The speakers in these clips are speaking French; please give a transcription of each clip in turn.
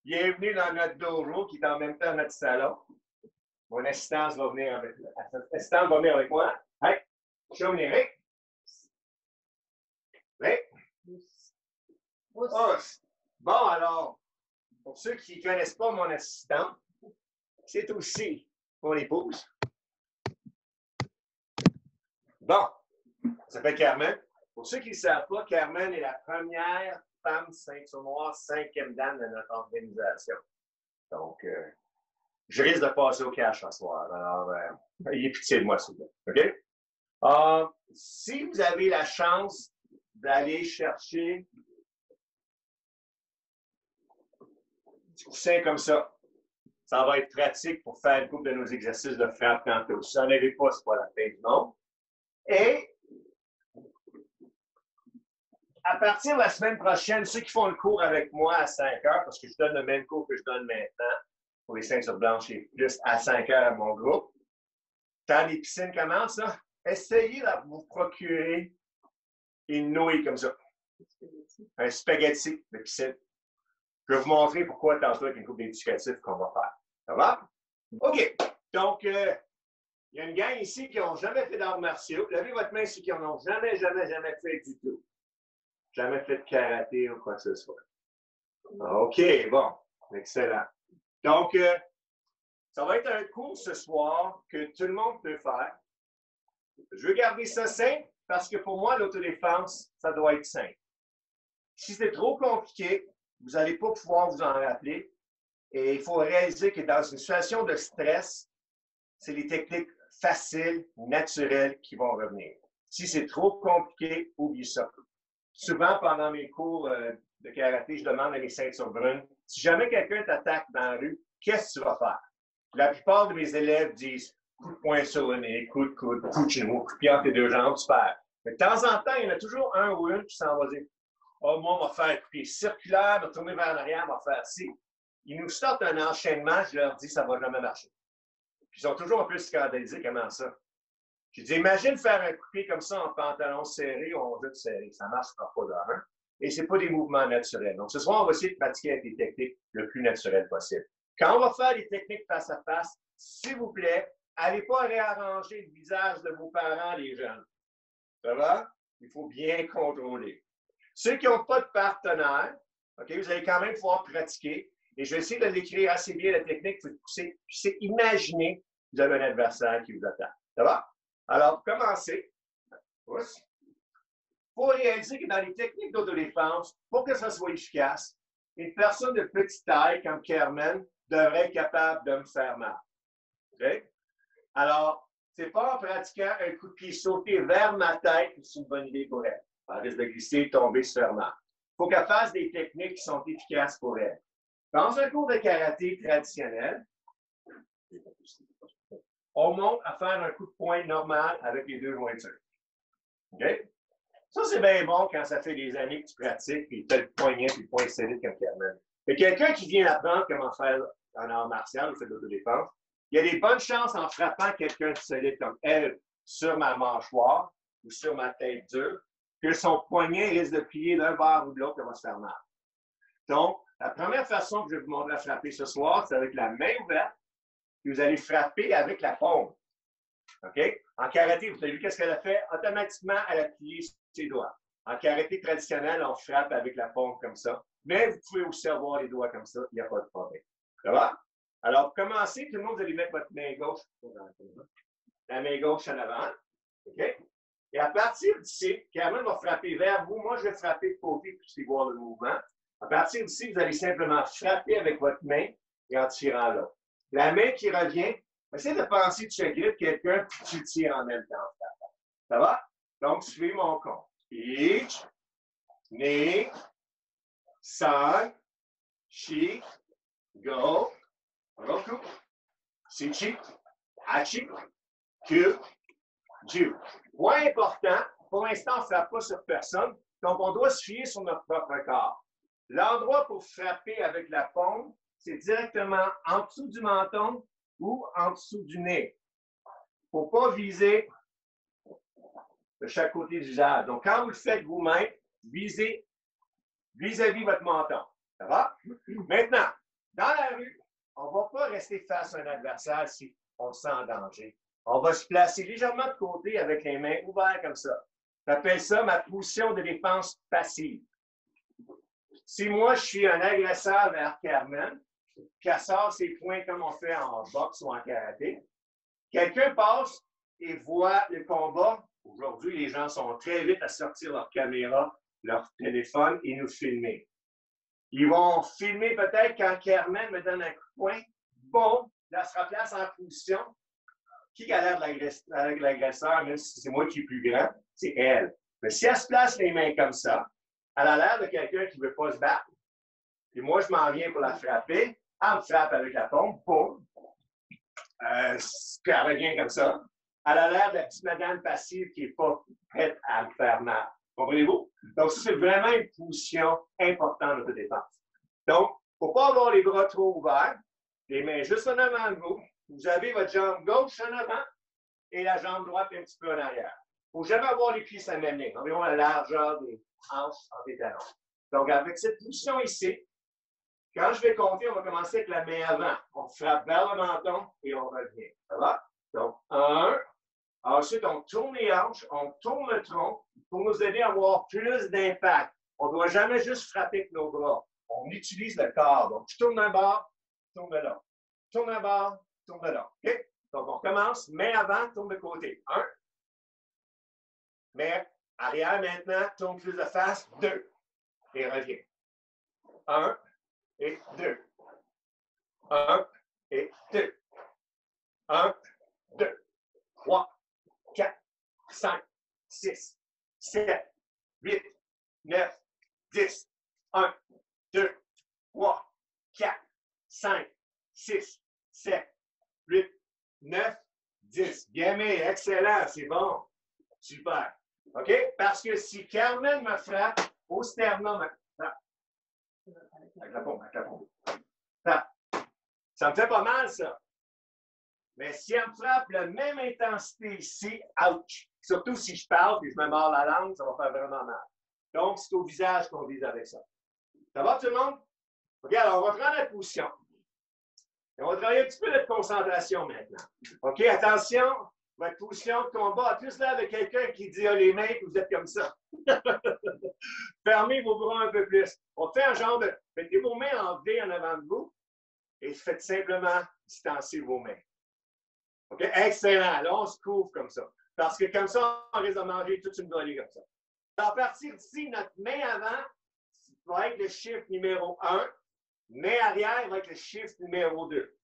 Bienvenue dans notre dojo qui est en même temps notre salon. Mon assistance va venir avec moi. Hey, show Eric. Oui. Oh, bon, alors, pour ceux qui ne connaissent pas mon assistant, c'est aussi mon épouse. Bon, ça s'appelle Carmen. Pour ceux qui ne savent pas, Carmen est la première femme ceinture noire, 5e dame de notre organisation. Donc, je risque de passer au cash ce soir. Alors, ayez pitié de moi, s'il vous plaît. OK? Si vous avez la chance d'aller chercher du coussin comme ça va être pratique pour faire une couple de nos exercices de frappe tantôt. Si vous n'en avez pas, ce n'est pas la fin du monde. Et à partir de la semaine prochaine, ceux qui font le cours avec moi à 5 heures, parce que je donne le même cours que je donne maintenant pour les ceintures blanches et plus à 5 heures à mon groupe, quand les piscines commencent, là, essayez de vous procurer une nouille comme ça. Un spaghetti de piscine. Je vais vous montrer pourquoi tantôt avec une couple d'éducatifs qu'on va faire. Ça va? OK. Donc, il y a une gang ici qui n'ont jamais fait d'arts martiaux. Levez votre main ceux qui n'en ont jamais fait du tout. Jamais fait de karaté ou quoi que ce soit. OK, bon. Excellent. Donc, ça va être un cours ce soir que tout le monde peut faire. Je veux garder ça simple parce que pour moi, l'autodéfense, ça doit être simple. Si c'est trop compliqué, vous n'allez pas pouvoir vous en rappeler. Et il faut réaliser que dans une situation de stress, c'est les techniques faciles, naturelles qui vont revenir. Si c'est trop compliqué, oubliez ça. Souvent, pendant mes cours de karaté, je demande à mes ceintures brunes, si jamais quelqu'un t'attaque dans la rue, qu'est-ce que tu vas faire? La plupart de mes élèves disent coup de poing sur le nez, coup de coude, coup de genou, coup de pied entre tes deux jambes, tu perds. Mais de temps en temps, il y en a toujours un ou une qui s'en va dire oh, moi, on va faire un coup de pied circulaire, on va tourner vers l'arrière, on va faire ci. Ils nous sortent un enchaînement, je leur dis ça ne va jamais marcher. Puis ils sont toujours un peu scandalisés, comment ça? Je dis, imagine faire un coup de pied comme ça en pantalon serré ou en jupe serré. Ça ne marchera pas de un. Et ce n'est pas des mouvements naturels. Donc, ce soir, on va essayer de pratiquer avec des techniques le plus naturelles possible. Quand on va faire des techniques face à face, s'il vous plaît, n'allez pas réarranger le visage de vos parents, les jeunes. Ça va? Il faut bien contrôler. Ceux qui n'ont pas de partenaire, okay, vous allez quand même pouvoir pratiquer. Et je vais essayer de l'écrire assez bien, la technique, pour pousser. Puis c'est imaginer que vous avez un adversaire qui vous attaque. Ça va? Alors, pour commencer, il faut réaliser que dans les techniques d'autodéfense, pour que ça soit efficace, une personne de petite taille comme Carmen devrait être capable de me faire mal. Okay? Alors, ce n'est pas en pratiquant un coup de pied sauté vers ma tête que c'est une bonne idée pour elle. Elle risque de glisser et tomber, se faire mal. Il faut qu'elle fasse des techniques qui sont efficaces pour elle. Dans un cours de karaté traditionnel, on monte à faire un coup de poing normal avec les deux jointures. OK? Ça, c'est bien bon quand ça fait des années que tu pratiques, puis tu as le poignet puis le poing solide comme Carmen. Mais quelqu'un qui vient apprendre comment faire un art martial ou faire de l'autodéfense, il y a des bonnes chances en frappant quelqu'un de solide comme elle sur ma mâchoire ou sur ma tête dure, que son poignet risque de plier d'un bord ou de l'autre, ça va se faire mal. Donc, la première façon que je vais vous montrer à frapper ce soir, c'est avec la main ouverte, puis vous allez frapper avec la paume. OK? En karaté, vous avez vu qu'est-ce qu'elle a fait? Automatiquement, elle a plié ses doigts. En karaté traditionnel, on frappe avec la paume comme ça. Mais vous pouvez aussi avoir les doigts comme ça, il n'y a pas de problème. Ça va? Alors, pour commencer, tout le monde, vous allez mettre votre main gauche. La main gauche en avant. OK? Et à partir d'ici, Carmen va frapper vers vous. Moi, je vais frapper de côté pour puissiez voir le mouvement. À partir d'ici, vous allez simplement frapper avec votre main et en tirant l'autre. La main qui revient, essayez de penser que tu agrippes quelqu'un et tu le tires en même temps. Ça va? Donc, suivez mon compte. Ich, ni, san, shi, go, roku, sichi, hachi, ku, ju. Point important, pour l'instant, on ne frappe pas sur personne, donc on doit se fier sur notre propre corps. L'endroit pour frapper avec la paume, c'est directement en dessous du menton ou en dessous du nez. Il ne faut pas viser de chaque côté du visage. Donc, quand vous le faites vous-même, visez vis-à-vis votre menton. Ça va? Maintenant, Dans la rue, on ne va pas rester face à un adversaire si on se sent en danger. On va se placer légèrement de côté avec les mains ouvertes comme ça. J'appelle ça ma position de défense passive. Si moi, je suis un agresseur vers Carmen, qui sort ses poings comme on fait en boxe ou en karaté, quelqu'un passe et voit le combat. Aujourd'hui, les gens sont très vite à sortir leur caméra, leur téléphone et nous filmer. Ils vont filmer peut-être quand Carmen me donne un coup de poing. Bon, elle se replace en position. Qui a l'air de l'agresseur, même si c'est moi qui est plus grand, c'est elle. Mais si elle se place les mains comme ça, elle a l'air de quelqu'un qui ne veut pas se battre. Puis moi, je m'en viens pour la frapper. Elle me frappe avec la pompe, boum. Puis elle revient comme ça. Elle a l'air de la petite madame passive qui n'est pas prête à me faire mal. Comprenez-vous? Donc, ça, c'est vraiment une position importante de défense. Donc, il ne faut pas avoir les bras trop ouverts, les mains juste en avant de vous. Vous avez votre jambe gauche en avant et la jambe droite un petit peu en arrière. Il ne faut jamais avoir les pieds s'amener, environ la largeur des hanches entre les talons. Donc, avec cette position ici, quand je vais compter, on va commencer avec la main avant. On frappe vers le menton et on revient. Ça va? Donc, 1. Ensuite, on tourne les hanches, on tourne le tronc pour nous aider à avoir plus d'impact. On ne doit jamais juste frapper avec nos bras. On utilise le corps. Donc, je tourne d'un bord, je tourne de l'autre. Je tourne d'un bord, je tourne de l'autre. OK? Donc, on commence, main avant, tourne de côté. 1. Main arrière maintenant, tourne plus de face. 2. Et reviens. 1 et 2. 1 et 2. 1, 2, 3, 4, 5, 6, 7, 8, 9, 10. 1, 2, 3, 4, 5, 6, 7, 8, 9, 10. Bien, mais excellent, c'est bon. Super. OK? Parce que si Carmen me frappe au sternum, avec la pompe, avec la pompe. Ça me fait pas mal, ça. Mais si elle me frappe la même intensité ici, ouch! Surtout si je parle et je me mords la langue, ça va faire vraiment mal. Donc, c'est au visage qu'on vise avec ça. Ça va, tout le monde? OK, alors on va prendre la position. Et on va travailler un petit peu notre concentration maintenant. OK, attention, votre position de combat a plus l'air de quelqu'un qui dit les mains et vous êtes comme ça. Fermez vos bras un peu plus. On fait un genre de. Mettez vos mains en V en avant de vous et faites simplement distancer vos mains. OK? Excellent. Là, on se couvre comme ça. Parce que comme ça, on risque de manger toute une volée comme ça. À partir d'ici, notre main avant va être le chiffre numéro 1. Main arrière va être le chiffre numéro 2.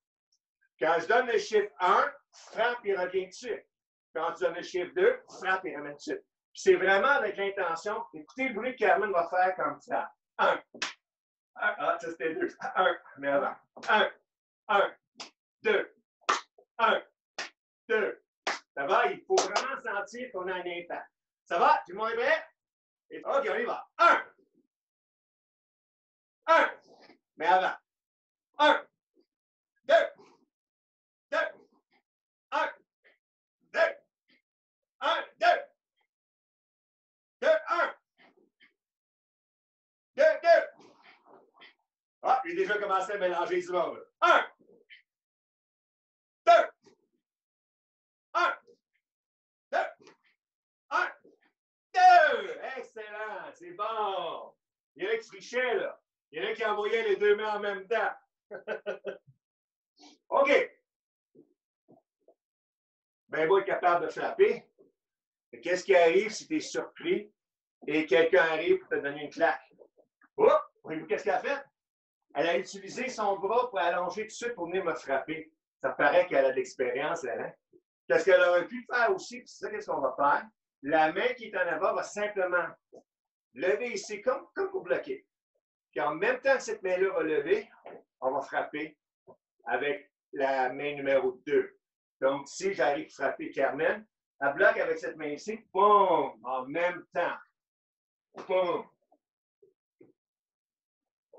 Quand je donne le chiffre 1, frappe et revient dessus. Quand je donne le chiffre 2, frappe et ramène dessus. C'est vraiment avec l'intention. Écoutez le bruit que Carmen va faire comme ça. 1. Ah, ça c'était 2. 1, mais avant. 1, 1, 2, 1, 2. Ça va? Il faut vraiment sentir qu'on a un impact. Ça va? Tout le monde est prêt? OK, on y va. 1. 1. Mais avant. 1. 2. 2. 1. 2. 1. 2. 2. 1. 2. 2. Ah, j'ai déjà commencé à mélanger ce monde. 1. 2. 1. 2. 1. 2. Excellent. C'est bon. Il y en a qui trichaient, là. Il y en a qui envoyaient les deux mains en même temps. OK. Ben, vous êtes capable de frapper. Qu'est-ce qui arrive si tu es surpris et quelqu'un arrive pour te donner une claque? Oh! Voyez-vous qu'est-ce qu'elle a fait? Elle a utilisé son bras pour allonger tout de suite pour venir me frapper. Ça paraît qu'elle a de l'expérience, elle, hein? Qu'est-ce qu'elle aurait pu faire aussi? C'est ça, qu'est-ce qu'on va faire? La main qui est en avant va simplement lever ici, comme pour bloquer. Puis en même temps que cette main-là va lever, on va frapper avec la main numéro 2. Donc, si j'arrive à frapper Carmen, elle bloque avec cette main ici, boum, en même temps. Boum.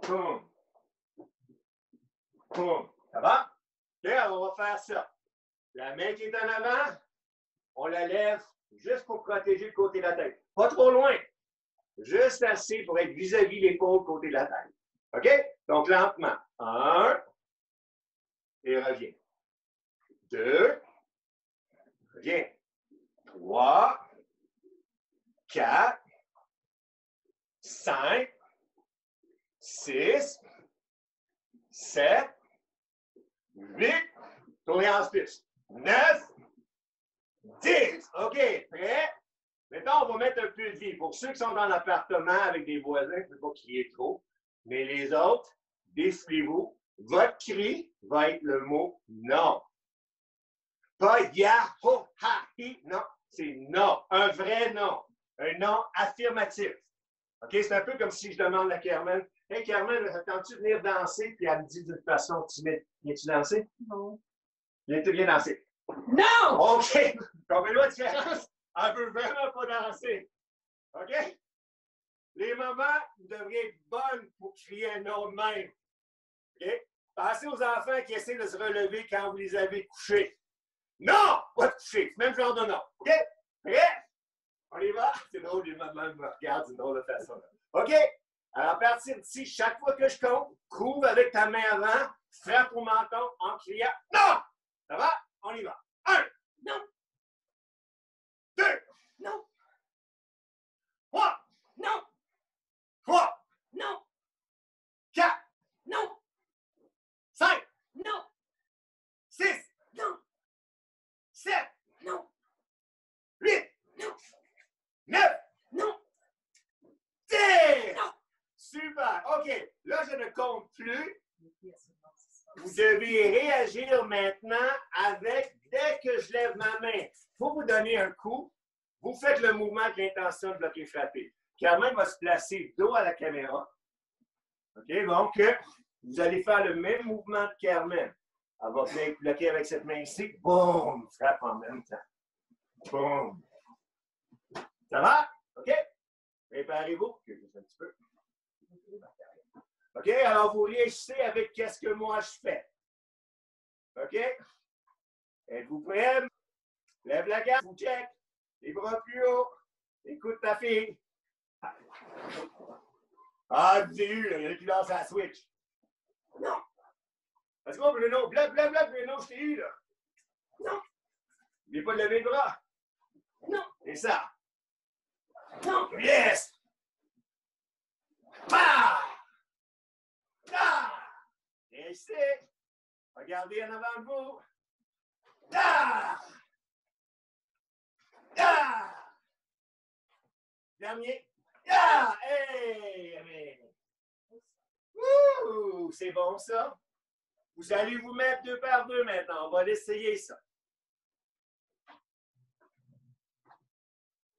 Boum. Boum. Ça va? OK, alors on va faire ça. La main qui est en avant, on la lève juste pour protéger le côté de la tête. Pas trop loin. Juste assez pour être vis-à-vis l'épaule côté de la tête. OK? Donc, lentement. 1. Et reviens. 2. Reviens. 3. 4. 5. 6. 7. 8. Tournez en plus. 9. 10. OK, prêt? Maintenant, on va mettre un peu de vie. Pour ceux qui sont dans l'appartement avec des voisins, il ne faut pas crier trop. Mais les autres, décidez-vous. Votre cri va être le mot non. Pas ya, ho, ha, hi. Non, c'est non. Un vrai non. Un non affirmatif. OK? C'est un peu comme si je demande à Carmen, hey Carmen, attends-tu venir danser? Puis elle me dit d'une façon timide, viens-tu danser? Non. Viens-tu bien danser? Non! OK! Comprenez-vous la différence? Elle veut vraiment pas danser. OK? Les mamans, vous devriez être bonnes pour crier un nom de même. OK? Pensez aux enfants qui essaient de se relever quand vous les avez couchés. Non! Pas de coucher. Même genre de non. OK? Prêt? On y va? C'est drôle, les mamans me regardent d'une drôle de façon. OK? Alors, à partir d'ici, chaque fois que je compte, couvre avec ta main avant, frappe au menton en criant non! Ça va? On y va. 1. Non. 2. Non. 3. Non. 3. Non. 4. Non. 5. Non. 6. Non. 7. Non. 8. Non. 9. Non. 10. Non. Super. OK. Là, je ne compte plus. Vous devez réagir maintenant avec, dès que je lève ma main, il faut vous donner un coup. Vous faites le mouvement avec l'intention de bloquer frapper. Carmen va se placer dos à la caméra. OK? Donc, vous allez faire le même mouvement de Carmen. Elle va bloquer avec cette main ici. Boum! Frappe en même temps. Boum! Ça va? OK? Préparez-vous. Un petit peu. OK? Alors, vous réagissez avec qu'est-ce que moi je fais. OK? Êtes-vous prêts? Lève la garde, vous check. Les bras plus haut. Écoute ta fille. Ah, je vous ai eu, là. Il y en a qui lancent la switch. Non. Est-ce qu'on Bruno? Bloc, Bruno, je t'ai eu, là. Non. N'oubliez pas de lever le bras. Non. C'est ça. Non. Yes! Bah! Ah! Et ici. Regardez en avant de vous. Ah! Ah! Dernier. Ah! Hey! Ouh! C'est bon, ça. Vous allez vous mettre 2 par 2 maintenant. On va l'essayer, ça.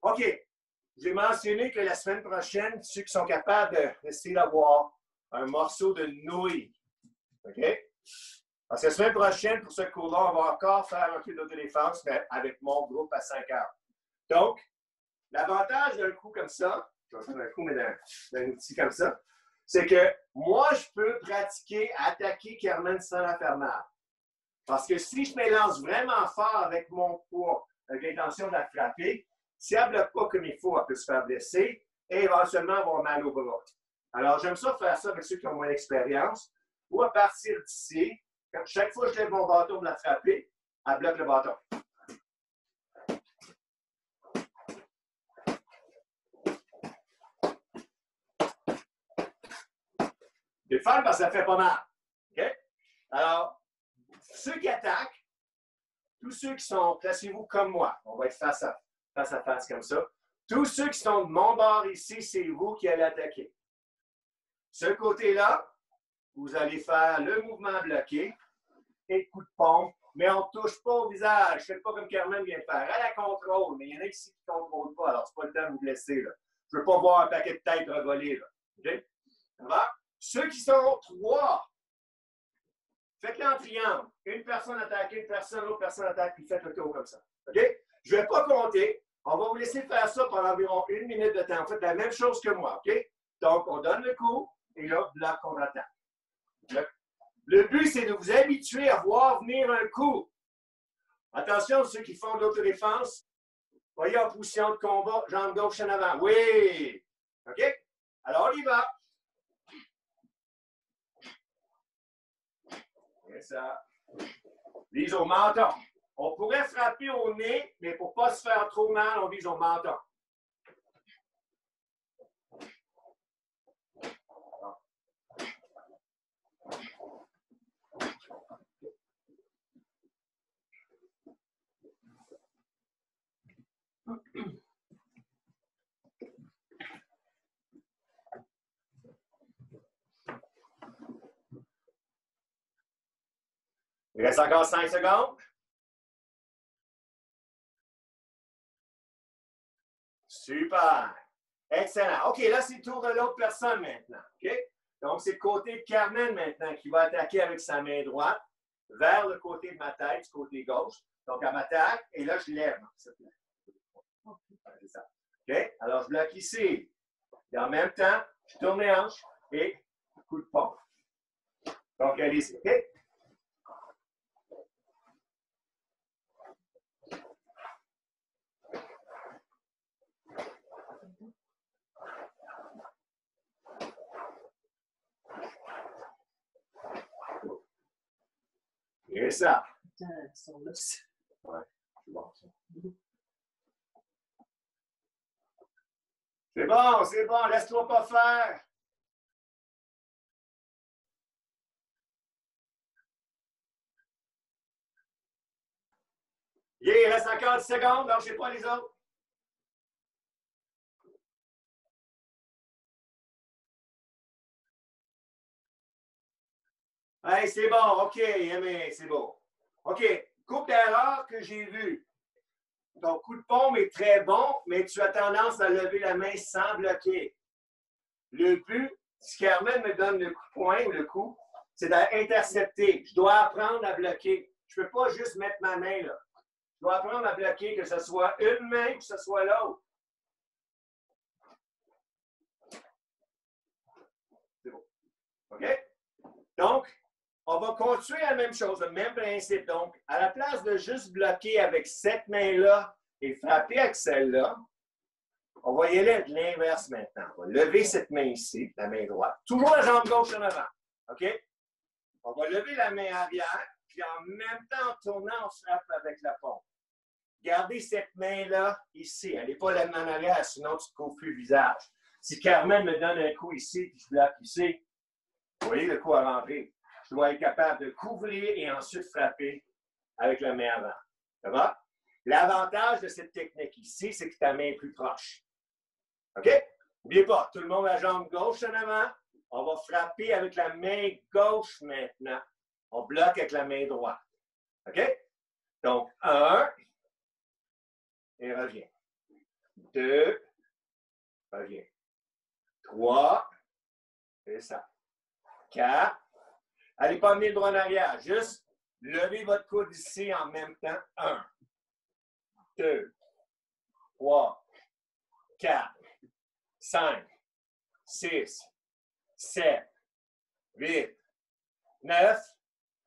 OK. J'ai mentionné que la semaine prochaine, ceux qui sont capables d'essayer d'avoir un morceau de nouilles. OK? Parce que la semaine prochaine, pour ce cours-là, on va encore faire un peu d'autodéfense, mais avec mon groupe à 5 heures. Donc, l'avantage d'un coup comme ça, je vais faire un coup, mais d'un outil comme ça, c'est que moi, je peux pratiquer, attaquer Carmen sans la faire mal. Parce que si je me lance vraiment fort avec mon poids, avec l'intention de la frapper, si elle ne bloque pas comme il faut, elle peut se faire blesser et éventuellement avoir mal au bras. Alors, j'aime ça faire ça avec ceux qui ont moins d'expérience. Ou à partir d'ici, chaque fois que je lève mon bâton pour la frapper, elle bloque le bâton. C'est le fun parce que ça fait pas mal. OK? Alors, ceux qui attaquent, tous ceux qui sont, placez-vous comme moi, on va être face à face comme ça. Tous ceux qui sont de mon bord ici, c'est vous qui allez attaquer. Ce côté-là, vous allez faire le mouvement bloqué et coup de pompe, mais on ne touche pas au visage. Je ne fais pas comme Carmen vient de faire. Elle la contrôle, mais il y en a ici qui ne contrôlent pas, alors ce n'est pas le temps de vous blesser. Là. Je ne veux pas voir un paquet de têtes revolées. Là. OK? Ça va? Ceux qui sont 3, faites-le en triangle. Une personne attaque, une personne, l'autre personne attaque, puis faites le tour comme ça. OK? Je ne vais pas compter. On va vous laisser faire ça pendant environ 1 minute de temps. Faites la même chose que moi. OK? Donc, on donne le coup et là, bloc qu'on attaque. Le but, c'est de vous habituer à voir venir un coup. Attention, ceux qui font de l'autodéfense, voyez en position de combat, jambe gauche en avant. Oui! OK? Alors, on y va. C'est ça. Vise au menton. On pourrait frapper au nez, mais pour ne pas se faire trop mal, on vise au menton. Il reste encore 5 secondes. Super. Excellent. OK, là, c'est le tour de l'autre personne maintenant. OK? Donc, c'est le côté de Carmen maintenant qui va attaquer avec sa main droite vers le côté de ma tête, du côté gauche. Donc, elle m'attaque et là, je lève. C'est ça. OK? Alors, je bloque ici. Et en même temps, je tourne les hanches et coup de pompe. Donc, allez-y. OK? Et ça. Ouais, c'est bon, ça. C'est bon, laisse-toi pas faire. Yeah, il reste encore 10 secondes, donc je ne sais pas les autres. Hey, c'est bon, OK, Aimé, c'est bon. OK, coupe d'erreur que j'ai vue. Ton coup de pompe est très bon, mais tu as tendance à lever la main sans bloquer. Le but, si Carmen me donne le coup de poing ou le coup, c'est d'intercepter. Je dois apprendre à bloquer. Je ne peux pas juste mettre ma main là. Je dois apprendre à bloquer, que ce soit une main ou que ce soit l'autre. C'est bon. OK? Donc, on va continuer la même chose, le même principe. Donc, à la place de juste bloquer avec cette main-là et frapper avec celle-là, on va y aller de l'inverse maintenant. On va lever cette main ici, la main droite. Toujours la jambe gauche en avant. OK? On va lever la main arrière, puis en même temps, en tournant, on frappe avec la pompe. Gardez cette main-là ici. Elle n'est pas la main en arrière, sinon tu te couvres plus le visage. Si Carmen me donne un coup ici, puis je bloque ici, vous voyez le coup à rentrer. Je dois être capable de couvrir et ensuite frapper avec la main avant. Ça va? L'avantage de cette technique ici, c'est que ta main est plus proche. OK? N'oubliez pas, tout le monde la jambe gauche en avant. On va frapper avec la main gauche maintenant. On bloque avec la main droite. OK? Donc, 1, et reviens. 2, reviens. 3, et ça. 4, allez pas amener le droit en arrière. Juste levez votre coude ici en même temps. 1, 2, 3, 4, 5, 6, 7, 8, 9,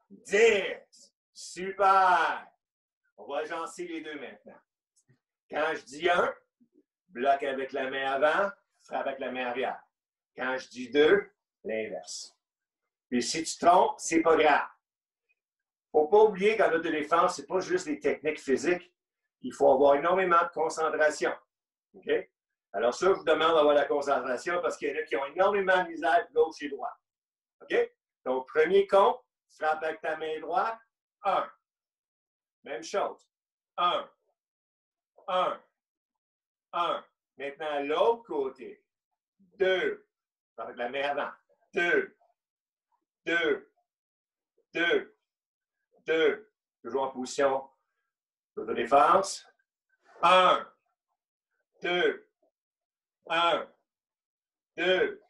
10. Super! On va agencer les deux maintenant. Quand je dis 1, bloque avec la main avant, frappe avec la main arrière. Quand je dis 2, l'inverse. Puis si tu trompes, c'est pas grave. Il ne faut pas oublier qu'en autodéfense, ce n'est pas juste des techniques physiques. Il faut avoir énormément de concentration. OK? Alors ça, je vous demande d'avoir la concentration parce qu'il y en a qui ont énormément de misère de gauche et droite. OK? Donc, premier compte, frappe avec ta main droite. 1. Même chose. 1. 1. 1. Maintenant, l'autre côté. 2. Frappe avec la main avant. 2. 2. 2. 2. Toujours en position d'autodéfense. 1. 2. 1. 2.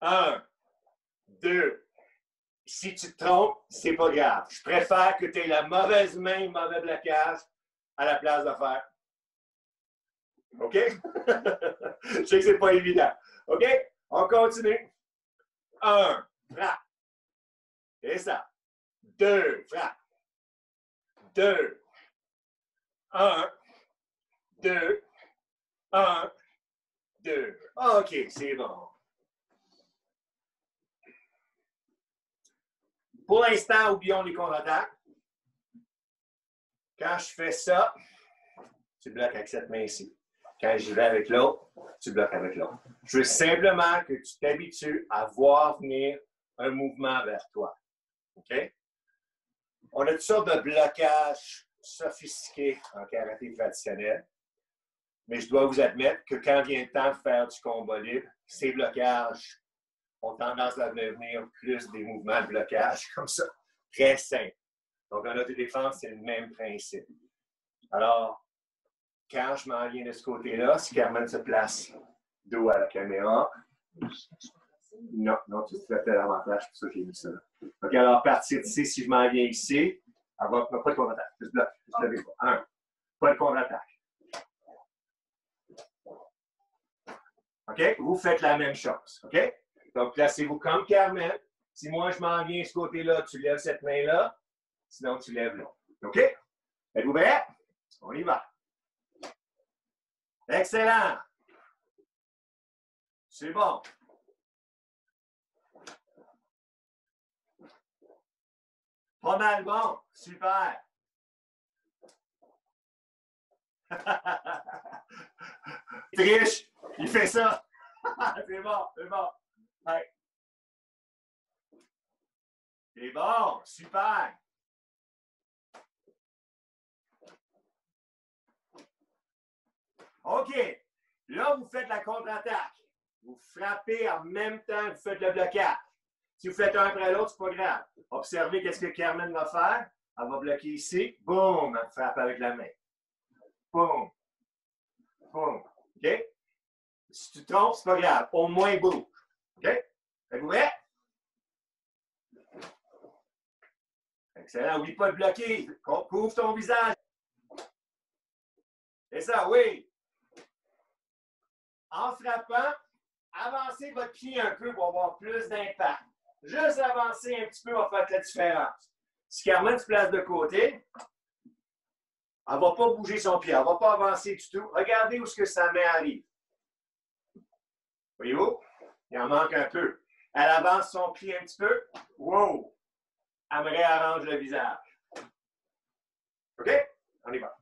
1. 2. Si tu te trompes, c'est pas grave. Je préfère que tu aies la mauvaise main, mauvais blocage, à la place de faire. OK? Je sais que c'est pas évident. OK? On continue. 1. Frappe. Et ça. 2. Frappe. 2. 1. 2. 1. 2. OK, c'est bon. Pour l'instant, oublions les contre-attaques. Quand je fais ça, tu bloques avec cette main ici. Quand j'y vais avec l'autre, tu bloques avec l'autre. Je veux simplement que tu t'habitues à voir venir un mouvement vers toi. OK? On a toutes sortes de blocages sophistiqués en karaté traditionnel. Mais je dois vous admettre que quand vient le temps de faire du combat libre, ces blocages ont tendance à devenir plus des mouvements de blocage comme ça, très simples. Donc, en autodéfense, c'est le même principe. Alors, quand je m'en viens de ce côté-là, si Carmen se place dos à la caméra, non, tu te fais l'avantage, c'est pour ça que j'ai mis ça là. Donc, alors, à partir d'ici, si je m'en viens ici, elle va pas de contre-attaque. Juste bloc, juste lever pas. 1. Pas de contre-attaque. OK? Vous faites la même chose. OK? Donc, placez-vous comme Carmen. Si moi, je m'en viens de ce côté-là, tu lèves cette main-là. Sinon, tu lèves l'autre. OK? Êtes-vous prêts? On y va. Excellent. C'est bon. Pas mal bon. Super. Triche. Il fait ça. C'est bon, c'est bon. Ouais. C'est bon. Super. OK. Là, vous faites la contre-attaque. Vous frappez en même temps que vous faites le blocage. Si vous faites un après l'autre, c'est pas grave. Observez qu'est-ce que Carmen va faire. Elle va bloquer ici. Boum, elle frappe avec la main. Boum. Boum. OK? Si tu te trompes, c'est pas grave. Au moins, bouge. OK? Êtes-vous prêts? Excellent. N'oublie pas de bloquer. Couvre ton visage. C'est ça, oui. En frappant, avancez votre pied un peu pour avoir plus d'impact. Juste avancer un petit peu va faire la différence. Si Carmen se place de côté, elle ne va pas bouger son pied. Elle ne va pas avancer du tout. Regardez où est-ce que sa main arrive. Voyez-vous? Il en manque un peu. Elle avance son pied un petit peu. Wow! Elle me réarrange le visage. OK? On y va.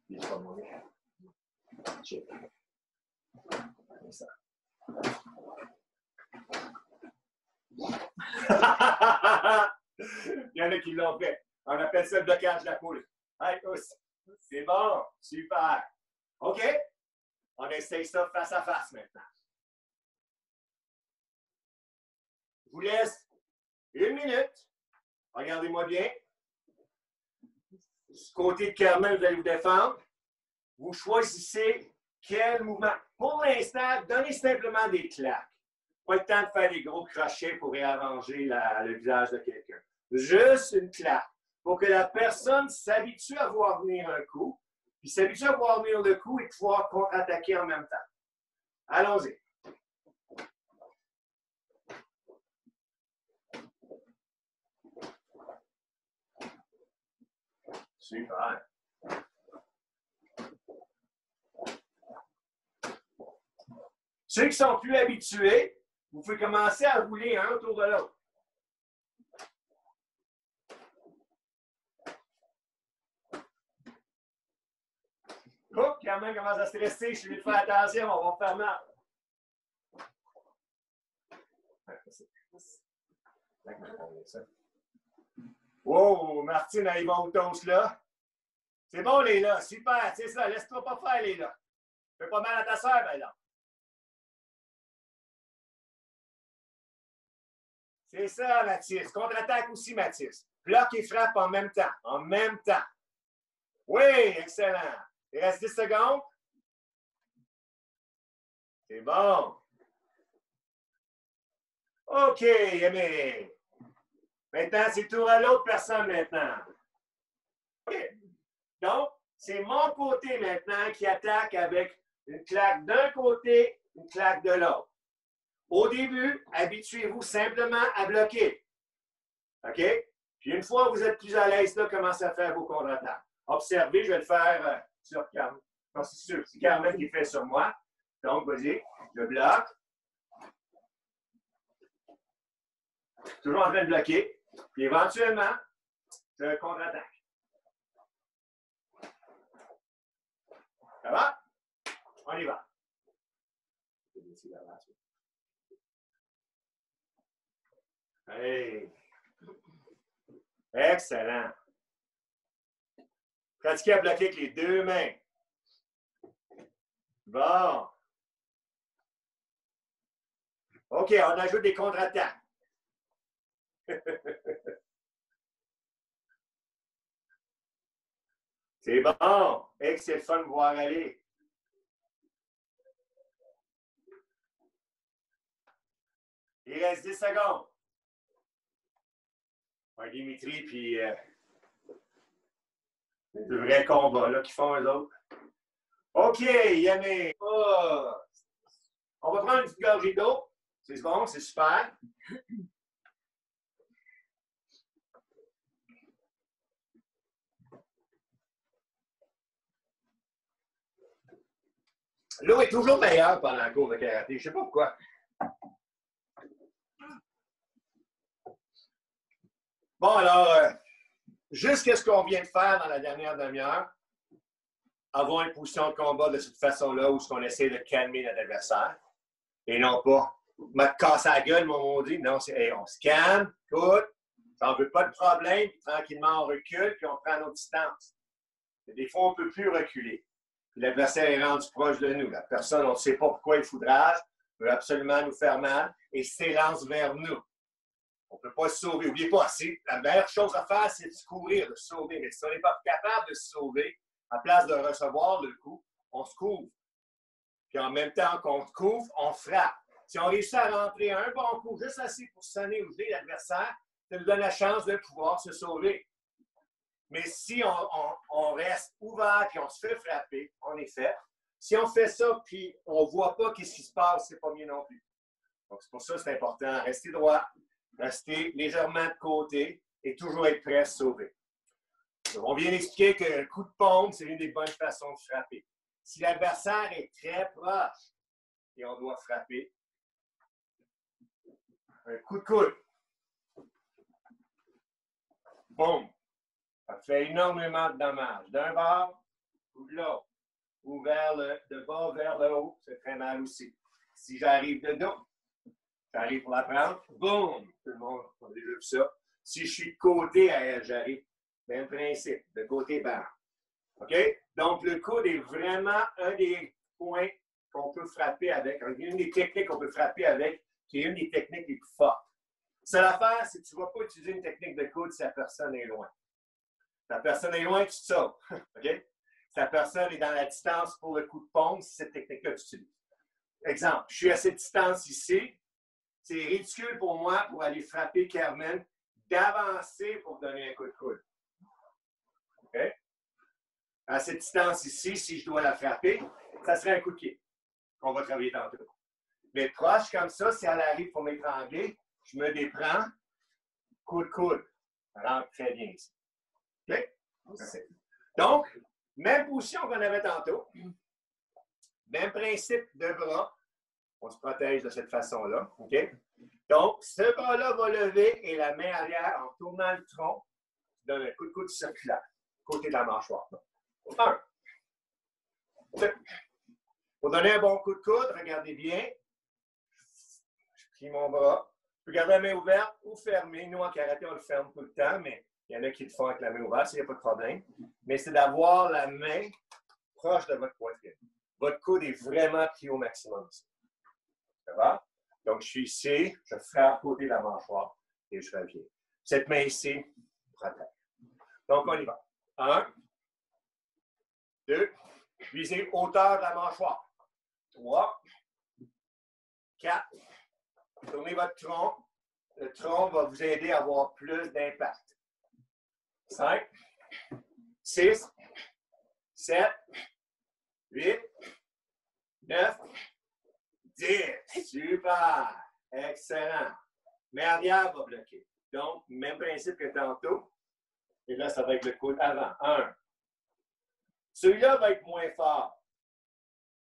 Il est pas mauvais. Check. Comme ça. Il y en a qui l'ont fait. On appelle ça le blocage de la poule. Hey, c'est bon. Super. OK? On essaye ça face à face maintenant. Je vous laisse 1 minute. Regardez-moi bien. Du côté de Carmen, vous allez vous défendre. Vous choisissez quel mouvement. Pour l'instant, donnez simplement des claques. Pas le temps de faire des gros crochets pour réarranger le visage de quelqu'un. Juste une claque. Pour que la personne s'habitue à voir venir un coup, puis s'habitue à voir venir le coup et pouvoir contre-attaquer en même temps. Allons-y. Super. Ceux qui sont plus habitués, vous pouvez commencer à rouler un autour de l'autre. Oh, Carmen commence à stresser, je suis obligé de faire attention, on va faire mal. Wow, Martine, elle va au toast là. C'est bon, Léla, super, c'est ça, laisse-toi pas faire, Léla. Fais pas mal à ta soeur, ben là. C'est ça, Mathis. Contre-attaque aussi, Mathis. Bloc et frappe en même temps. En même temps. Oui, excellent. Il reste 10 secondes. C'est bon. OK, Aimé. Maintenant, c'est tour à l'autre personne maintenant. OK. Donc, c'est mon côté maintenant qui attaque avec une claque d'un côté, une claque de l'autre. Au début, habituez-vous simplement à bloquer. OK? Puis une fois que vous êtes plus à l'aise, là, commencez à faire vos contre-attaques. Observez, je vais le faire sur Carmen. Non, c'est sûr, c'est Carmen qui fait sur moi. Donc, vas-y, je bloque. Toujours en train de bloquer. Puis éventuellement, je contre-attaque. Ça va? On y va. Hey. Excellent. Pratiquez à bloquer avec les deux mains. Bon. OK, on ajoute des contre-attaques. C'est bon. Et que c'est le fun de voir aller. Il reste 10 secondes. Ouais, Dimitri, puis de vrais combats là, qu'ils font eux autres. OK, Yannick. Oh. On va prendre une petite gorgée d'eau. C'est bon, c'est super. L'eau est toujours meilleure pendant le cours de karaté. Je ne sais pas pourquoi. Bon, alors, juste ce qu'on vient de faire dans la dernière demi-heure, avoir une position de combat de cette façon-là où on essaie de calmer notre adversaire et non pas me casser la gueule, mon dit. Non, c'est hey, on se calme, écoute, on ne veut pas de problème, puis tranquillement on recule, puis on prend nos distances. Des fois, on ne peut plus reculer. L'adversaire est rendu proche de nous. La personne, on ne sait pas pourquoi il foudrage, veut absolument nous faire mal et s'élance vers nous. On ne peut pas se sauver. N'oubliez pas, la meilleure chose à faire, c'est de se couvrir, de se sauver. Mais si on n'est pas capable de se sauver, à place de recevoir le coup, on se couvre. Puis en même temps qu'on se couvre, on frappe. Si on réussit à rentrer un bon coup, juste assez pour sonner ou geler l'adversaire, ça nous donne la chance de pouvoir se sauver. Mais si on reste ouvert et on se fait frapper, on est fait. Si on fait ça puis on ne voit pas ce qui se passe, c'est pas mieux non plus. Donc, c'est pour ça que c'est important. Rester droit, rester légèrement de côté et toujours être prêt à se sauver. Donc, on vient d'expliquer que le coup de paume, c'est une des bonnes façons de frapper. Si l'adversaire est très proche et on doit frapper, un coup de coude. Boum! Ça fait énormément de dommages. D'un bord ou de l'autre. Ou de bas vers le haut, c'est très mal aussi. Si j'arrive de dos, j'arrive pour la prendre, boum! Tout le monde a déjà vu ça. Si je suis de côté à elle, j'arrive. Même principe, de côté bas. OK? Donc, le coude est vraiment un des points qu'on peut frapper avec, une des techniques qu'on peut frapper avec, qui est une des techniques les plus fortes. Seule affaire, c'est que tu ne vas pas utiliser une technique de coude si la personne est loin. Si la personne est loin, tu te sauves. OK? Si la personne est dans la distance pour le coup de paume, c'est cette technique-là que tu utilises. Exemple, je suis à cette distance ici. C'est ridicule pour moi, pour aller frapper Carmen, d'avancer pour donner un coup de coude. OK? À cette distance ici, si je dois la frapper, ça serait un coup de pied qu'on va travailler tantôt. Mais proche comme ça, si elle arrive pour m'étrangler, je me déprends, coup de coude. Ça rentre très bien ici. OK? Donc, même position qu'on avait tantôt, même principe de bras, on se protège de cette façon-là. OK? Donc, ce bras-là va lever et la main arrière, en tournant le tronc, donne un coup de coude circulaire, côté de la mâchoire. 1. 2. Pour donner un bon coup de coude, regardez bien. Je plie mon bras. Je peux garder la main ouverte ou fermée. Nous, en karaté, on le ferme tout le temps, mais il y en a qui le font avec la main ouverte, il n'y a pas de problème. Mais c'est d'avoir la main proche de votre poitrine. Votre coude est vraiment pris au maximum ici. Ça va? Donc, je suis ici, je frappe côté de la mâchoire et je reviens. Cette main ici, protège. Donc, on y va. 1, 2, visez hauteur de la mâchoire. 3, 4, tournez votre tronc. Le tronc va vous aider à avoir plus d'impact. 5, 6, 7, 8, 9, 10. Super! Excellent. Mais arrière va bloquer. Donc, même principe que tantôt. Et là, ça va être le coude avant. 1. Celui-là va être moins fort.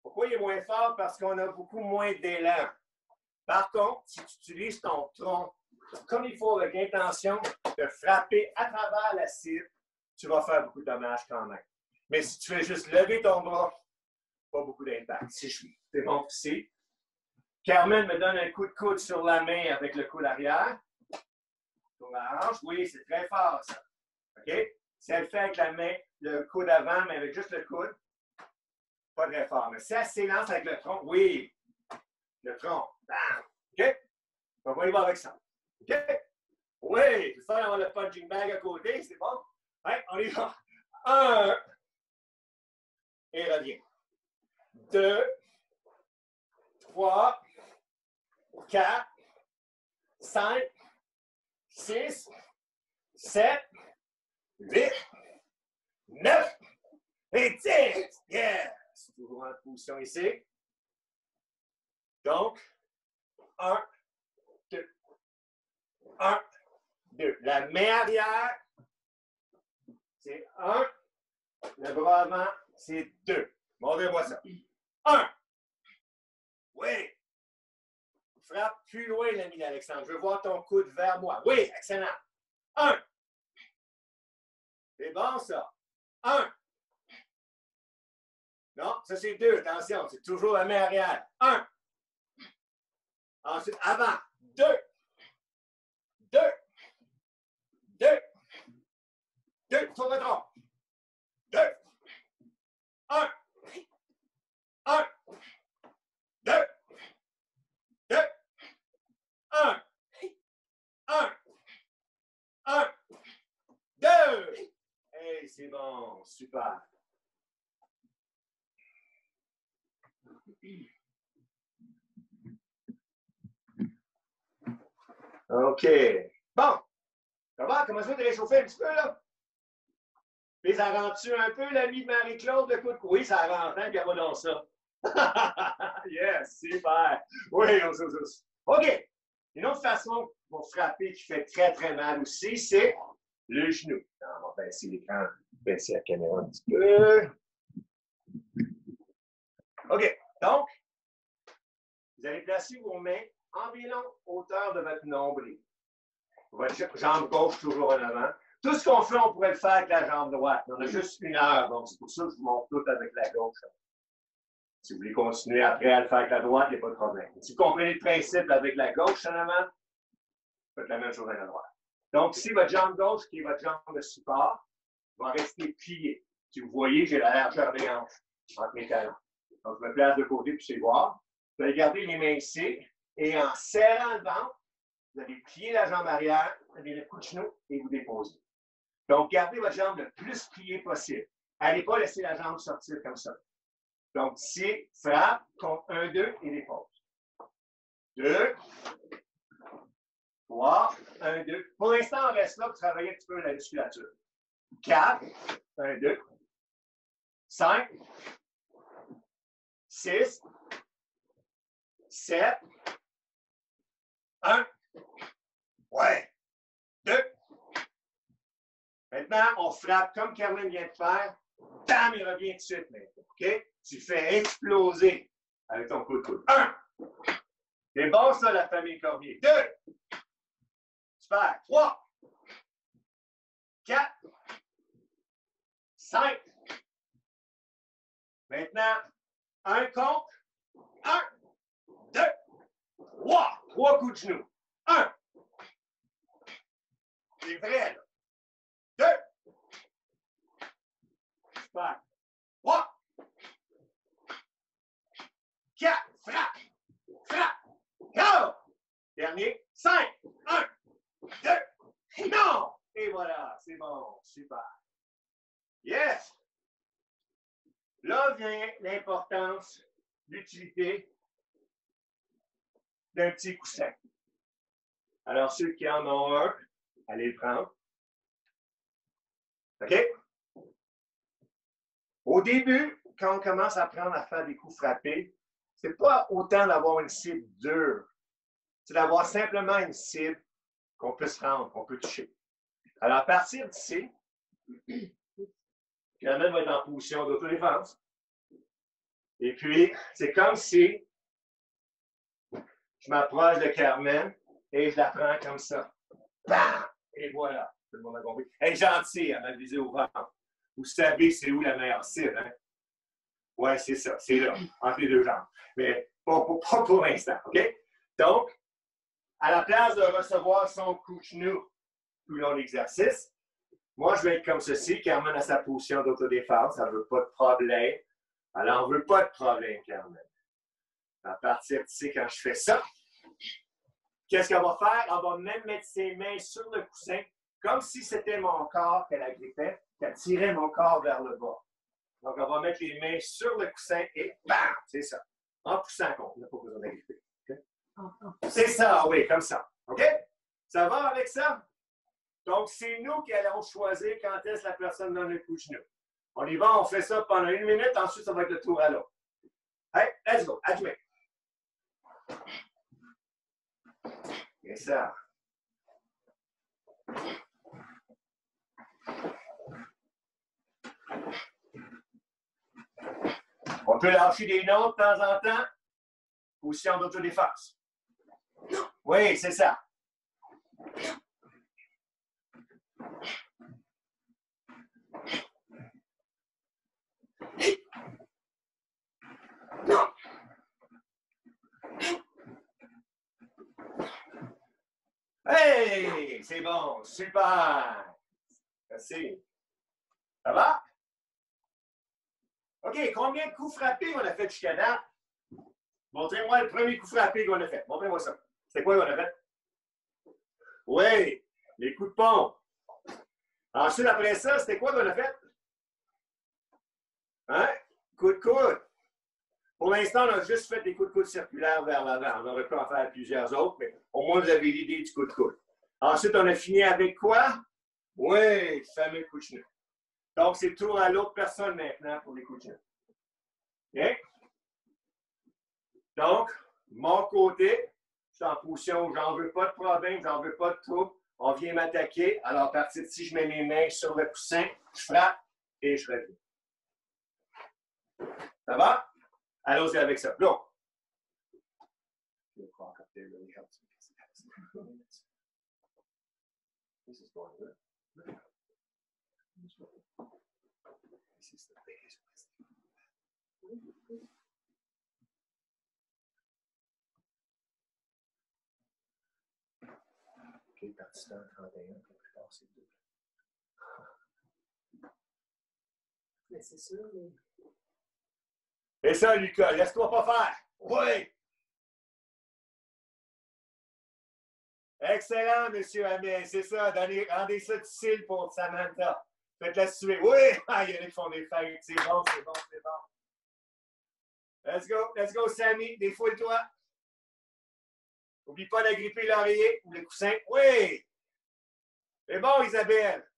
Pourquoi il est moins fort? Parce qu'on a beaucoup moins d'élan. Par contre, si tu utilises ton tronc comme il faut avec l'intention de frapper à travers la cible, tu vas faire beaucoup de dommages quand même. Mais si tu fais juste lever ton bras, pas beaucoup d'impact. Si je démontre ici, Carmen me donne un coup de coude sur la main avec le coude arrière. Sur la hanche, oui, c'est très fort ça. OK? Si elle fait avec la main, le coude avant, mais avec juste le coude, pas très fort. Mais si elle s'élance avec le tronc, oui, le tronc. Bam! OK? Donc, on y va avec ça. OK? Oui, c'est ça, on a le punching bag à côté, c'est bon? Ouais, on y va. 1. Et reviens. 2, 3, 4, 5, 6, 7, 8, 9 et 10. Yes! Toujours en position ici. Donc, 1, 2. 1, 2. La main arrière, c'est 1. Le bras avant, c'est 2. Montrez-moi ça. 1. Oui. Frappe plus loin, l'ami Alexandre. Je veux voir ton coude vers moi. Oui, excellent. 1. C'est bon, ça. 1. Non, ça, c'est 2. Attention, c'est toujours la main arrière. 1. Ensuite, avant. 2. 2. 2. 2. Tourne le tronc. 2. 1. 1. 2. 2. 1. 1. 1. 2. Hey, c'est bon. Super. OK. Bon. Ça va? Commence à te réchauffer un petit peu, là? Puis ça rentre-tu un peu, l'ami de Marie-Claude, le coup de... Oui, ça rentre, hein? Regarde dans ça. Yes, super. Oui, on se... OK. Une autre façon pour frapper qui fait très, très mal aussi, c'est le genou. On va baisser l'écran, baisser la caméra un petit peu. OK. Donc, vous allez placer vos mains environ hauteur de votre nombril. Votre jambe gauche toujours en avant. Tout ce qu'on fait, on pourrait le faire avec la jambe droite. On a juste 1 heure, donc c'est pour ça que je vous montre tout avec la gauche. Si vous voulez continuer après à le faire avec la droite, il n'y a pas de problème. Si vous comprenez le principe avec la gauche en avant, faites la même chose avec la droite. Donc, ici, votre jambe gauche, qui est votre jambe de support, va rester pliée. Si vous voyez, j'ai la largeur des hanches entre mes talons. Donc, je me place de côté pour c'est voir. Vous allez garder les mains ici et en serrant le ventre, vous allez plier la jambe arrière, vous avez le coup de genou et vous déposez. Donc, gardez votre jambe le plus pliée possible. N'allez pas laisser la jambe sortir comme ça. Donc, ici, frappe, compte 1, 2 et dépose. 2, 3, 1, 2. Pour l'instant, on reste là pour travailler un petit peu la musculature. 4, 1, 2, 5, 6, 7, 1, ouais, 2. Maintenant, on frappe comme Caroline vient de faire. Bam, il revient tout de suite maintenant. OK? Tu fais exploser avec ton coup de coude. 1. C'est bon, ça, la famille Cormier. 2. Super. 3. 4. 5. Maintenant, un compte. 1, 2, 3. 3 coups de genou. 1. C'est vrai, là. 2. Super. 3. 4. Frappe. Frappe. Go. Dernier. 5. 1, 2. Non. Et voilà. C'est bon. Super. Yes. Là vient l'importance, l'utilité d'un petit coussin. Alors, ceux qui en ont un, allez le prendre. OK? Au début, quand on commence à apprendre à faire des coups frappés, ce n'est pas autant d'avoir une cible dure. C'est d'avoir simplement une cible qu'on peut se rendre, qu'on peut toucher. Alors, à partir d'ici, Carmen va être en position d'autodéfense. Et puis, c'est comme si je m'approche de Carmen et je la prends comme ça. Bam! Et voilà. Tout le monde a compris. Elle est gentille, elle m'a visé au ventre. Vous savez, c'est où la meilleure cible, hein? Ouais, c'est ça. C'est là, entre les deux jambes. Mais pas pour l'instant, OK? Donc, à la place de recevoir son coup de genou tout le long de l'exercice, moi, je vais être comme ceci. Carmen a sa position d'autodéfense. Elle ne veut pas de problème. Elle n'en veut pas de problème, Carmen. À partir d'ici, quand je fais ça, qu'est-ce qu'elle va faire? Elle va même mettre ses mains sur le coussin, comme si c'était mon corps qu'elle agrippait, qu'elle tirait mon corps vers le bas. Donc, on va mettre les mains sur le coussin et bam! C'est ça. En poussant contre. On n'a pas besoin d'agripper. Okay? C'est ça, oui, comme ça. OK? Ça va avec ça? Donc, c'est nous qui allons choisir quand est-ce que la personne donne un coup de genou. On y va, on fait ça pendant 1 minute, ensuite, ça va être le tour à l'autre. Hey, let's go. Admets. C'est ça. On peut lâcher des noms de temps en temps. Position d'autodéfense. Oui, c'est ça. Hey, c'est bon, super. Merci. Ça va? OK, combien de coups frappés on a fait jusqu'à date? Montrez-moi le premier coup frappé qu'on a fait. Montrez-moi ça. C'est quoi qu'on a fait? Oui, les coups de pompe. Ensuite, après ça, c'était quoi qu'on a fait? Hein? Coup de coude. Pour l'instant, on a juste fait des coups de coude circulaires vers l'avant. On aurait pu en faire plusieurs autres, mais au moins, vous avez l'idée du coup de coude. Ensuite, on a fini avec quoi? Oui, le fameux coup de genou. Donc, c'est tour à l'autre personne maintenant pour les coups de genou. OK? Donc, mon côté, je suis en position où j'en veux pas de problème, j'en veux pas de trouble. On vient m'attaquer. Alors, à partir de ici, je mets mes mains sur le coussin, je frappe et je reviens. Ça va? Allons-y avec ça. Là. This is going good. This is the biggest mistake. OK, participant 31, la plupart, c'est 2. Mais c'est sûr, mais... Et ça, Lucas, laisse-toi pas faire. Oui! Excellent, M. Hamel. C'est ça. Rendez ça difficile pour Samantha. Faites-la suer. Oui! Ah, il y en a qui font des fêtes. C'est bon, c'est bon, c'est bon. Let's go, Sammy. Défoule-toi. N'oublie pas d'agripper l'oreiller ou le coussin. Oui! C'est bon, Isabelle.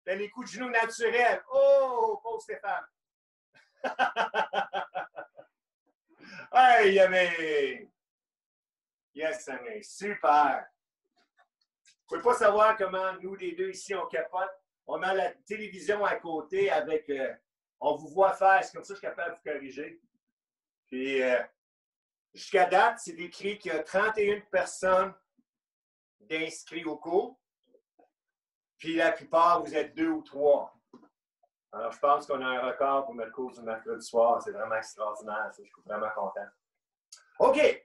T'as les coups de genoux naturels. Oh, pauvre Stéphane. Hey, Yamé! Yes, Sammy. Super. Vous ne pouvez pas savoir comment nous, les deux ici, on capote. On a la télévision à côté avec... on vous voit faire. C'est comme ça que je suis capable de vous corriger. Puis, jusqu'à date, c'est décrit qu'il y a 31 personnes d'inscrits au cours. Puis, la plupart, vous êtes 2 ou 3. Alors, je pense qu'on a un record pour notre cours du mercredi soir. C'est vraiment extraordinaire. Ça. Je suis vraiment content. OK.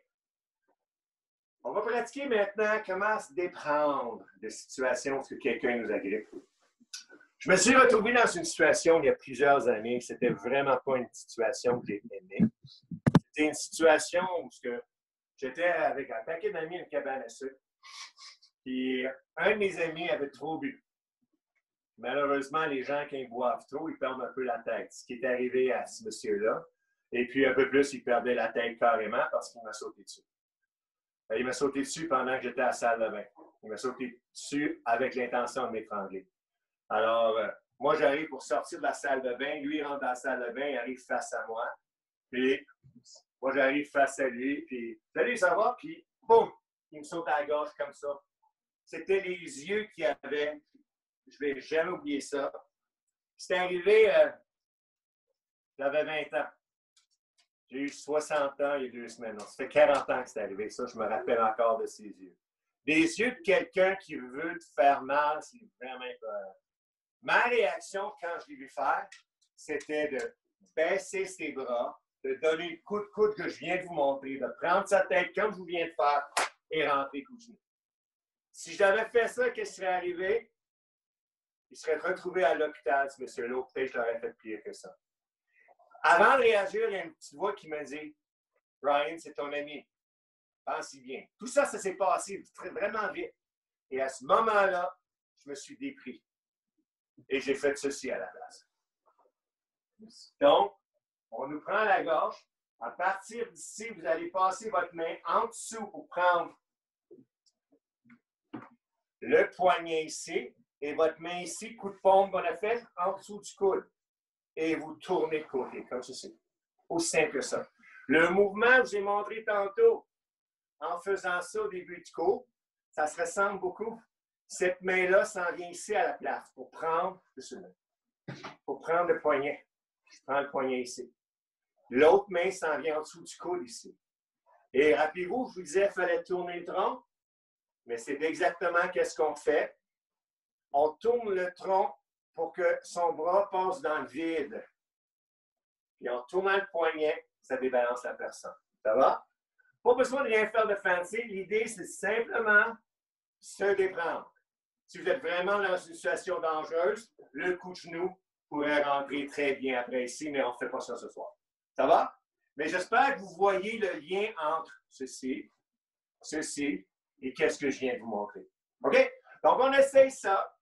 On va pratiquer maintenant comment se déprendre de situations où quelqu'un nous agrippe. Je me suis retrouvé dans une situation il y a plusieurs années. C'était vraiment pas une situation que j'ai aimée. C'était une situation où j'étais avec un paquet d'amis à une cabane à sucre. Puis un de mes amis avait trop bu. Malheureusement, les gens, quand ils boivent trop, ils perdent un peu la tête. Ce qui est arrivé à ce monsieur-là. Et puis un peu plus, il perdait la tête carrément parce qu'il m'a sauté dessus. Il m'a sauté dessus pendant que j'étais à la salle de bain. Il m'a sauté dessus avec l'intention de m'étrangler. Alors, moi, j'arrive pour sortir de la salle de bain. Lui, il rentre dans la salle de bain, il arrive face à moi. Puis, moi, j'arrive face à lui. Puis, salut, ça va? Puis, boum! Il me saute à la gorge comme ça. C'était les yeux qu'il avait. Je ne vais jamais oublier ça. C'était arrivé, j'avais 20 ans. J'ai eu 60 ans il y a 2 semaines. Donc, ça fait 40 ans que c'est arrivé. Ça, je me rappelle encore de ses yeux. Des yeux de quelqu'un qui veut te faire mal, c'est vraiment peur. Ma réaction quand je l'ai vu faire, c'était de baisser ses bras, de donner le coup de coude que je viens de vous montrer, de prendre sa tête comme je vous viens de faire et rentrer coup de genou. Si j'avais fait ça, qu'est-ce qui serait arrivé? Il serait retrouvé à l'hôpital, ce monsieur-là. Peut-être que je l'aurais fait pire que ça. Avant de réagir, il y a une petite voix qui me dit « Ryan, c'est ton ami. Pense-y bien. » Tout ça, ça s'est passé vraiment vite. Et à ce moment-là, je me suis dépris. Et j'ai fait ceci à la place. Donc, on nous prend la gorge. À partir d'ici, vous allez passer votre main en dessous pour prendre le poignet ici. Et votre main ici, coup de paume qu'on a fait, en dessous du coude. Et vous tournez de côté, comme ceci. Aussi simple que ça. Le mouvement que j'ai montré tantôt, en faisant ça au début du cours, ça se ressemble beaucoup. Cette main-là s'en vient ici à la place pour prendre le poignet. Je prends le poignet ici. L'autre main s'en vient en dessous du coude ici. Et rappelez-vous, je vous disais qu'il fallait tourner le tronc, mais c'est exactement ce qu'on fait. On tourne le tronc pour que son bras passe dans le vide. Puis en tournant le poignet, ça débalance la personne. Ça va? Pas besoin de rien faire de fancy. L'idée, c'est simplement se déprendre. Si vous êtes vraiment dans une situation dangereuse, le coup de genou pourrait rentrer très bien après ici, mais on ne fait pas ça ce soir. Ça va? Mais j'espère que vous voyez le lien entre ceci et qu'est-ce que je viens de vous montrer. OK? Donc, on essaye ça.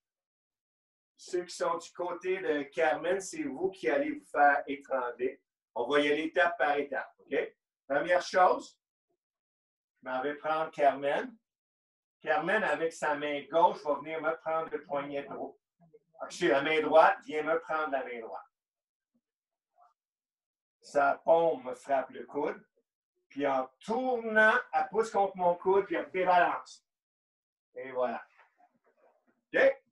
Ceux qui sont du côté de Carmen, c'est vous qui allez vous faire étrangler. On va y aller étape par étape. OK? Première chose, je m'en vais prendre Carmen. Carmen, avec sa main gauche, va venir me prendre le poignet droit. J'ai la main droite, vient me prendre la main droite. Sa paume me frappe le coude. Puis en tournant, elle pousse contre mon coude, puis elle débalance. Et voilà. OK?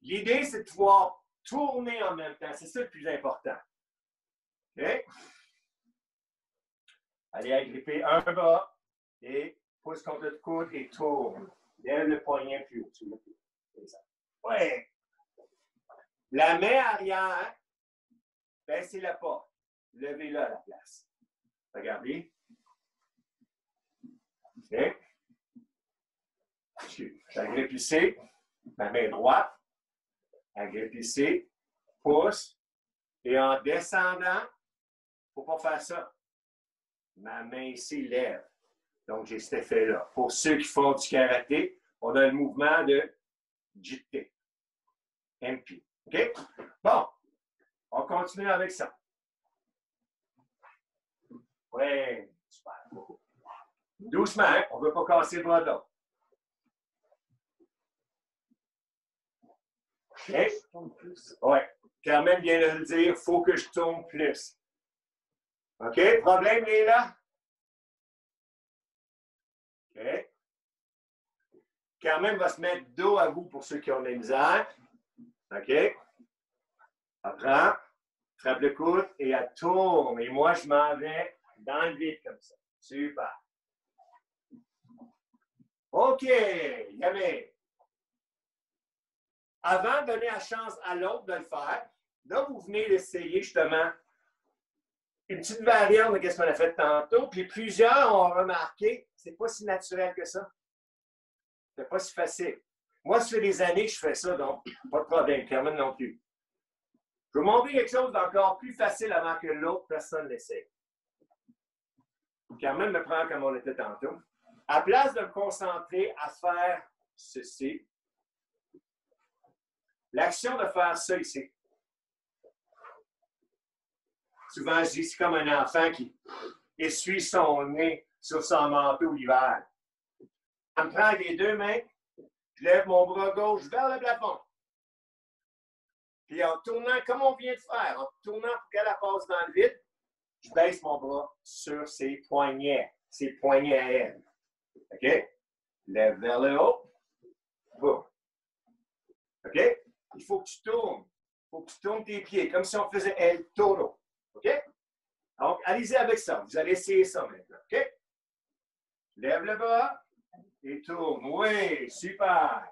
L'idée, c'est de pouvoir tourner en même temps. C'est ça le plus important. OK? Allez agripper un bras et pousse contre le coude et tourne. Lève le poignet plus haut. C'est ça. Ouais. La main arrière, baissez-la pas. Levez-la à la place. Regardez. OK. J'agrippe ici. Ma main droite. Agrippe ici. Pousse. Et en descendant, il ne faut pas faire ça. Ma main ici lève. Donc, j'ai cet effet-là. Pour ceux qui font du karaté, on a le mouvement de JT. MP. OK? Bon. On continue avec ça. Oui, super. Doucement, hein? On ne veut pas casser le bras de l'autre. OK? Oui. Carmen vient de le dire, il faut que je tourne plus. OK? Problème, Léla? OK? Carmen va se mettre dos à vous pour ceux qui ont de la misère. OK? Elle prend, frappe le coude et elle tourne. Et moi, je m'en vais dans le vide comme ça. Super. OK, Yamé. Avant de donner la chance à l'autre de le faire, là, vous venez d'essayer justement une petite variante de ce qu'on a fait tantôt, puis plusieurs ont remarqué que ce n'est pas si naturel que ça. Ce n'est pas si facile. Moi, ça fait des années que je fais ça, donc pas de problème. Carmen non plus. Je vais vous montrer quelque chose d'encore plus facile avant que l'autre personne l'essaie. Carmen me prend comme on était tantôt. À place de me concentrer à faire ceci, l'action de faire ça ici. Souvent, je dis, c'est comme un enfant qui essuie son nez sur son manteau l'hiver. Je me prends les deux mains, je lève mon bras gauche vers le plafond. Puis en tournant, comme on vient de faire, en tournant pour qu'elle passe dans le vide, je baisse mon bras sur ses poignets à elle. OK? Lève vers le haut. Boum. OK? Il faut que tu tournes. Il faut que tu tournes tes pieds, comme si on faisait El Toro. OK? Donc, allez-y avec ça. Vous allez essayer ça maintenant. OK? Lève le bras et tourne. Oui, super.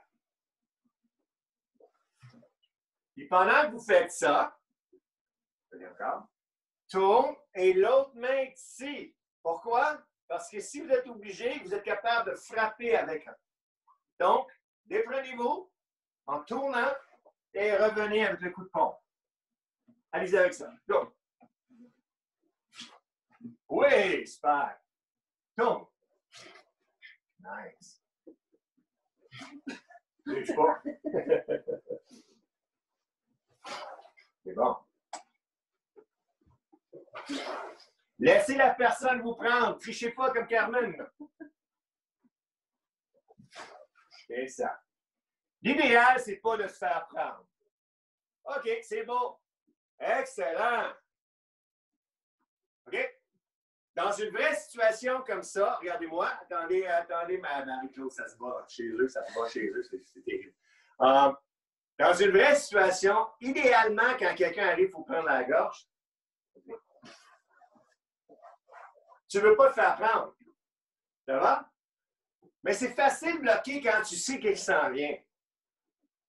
Et pendant que vous faites ça, encore, tourne et l'autre main ici. Pourquoi? Parce que si vous êtes obligé, vous êtes capable de frapper avec un. Donc, déprenez-vous en tournant et revenez avec le coup de pompe. Allez-y avec ça. Go. Oui, super. Tourne. Nice. Bouge pas. C'est bon. Laissez la personne vous prendre. Trichez pas comme Carmen. C'est ça. L'idéal, c'est pas de se faire prendre. OK, c'est bon. Excellent. OK? Dans une vraie situation comme ça, regardez-moi, attendez, Marie-Claude, ça se bat chez eux, c'est terrible. Dans une vraie situation, idéalement, quand quelqu'un arrive pour prendre la gorge, tu ne veux pas te faire prendre. Ça va? Mais c'est facile de bloquer quand tu sais qu'il s'en vient.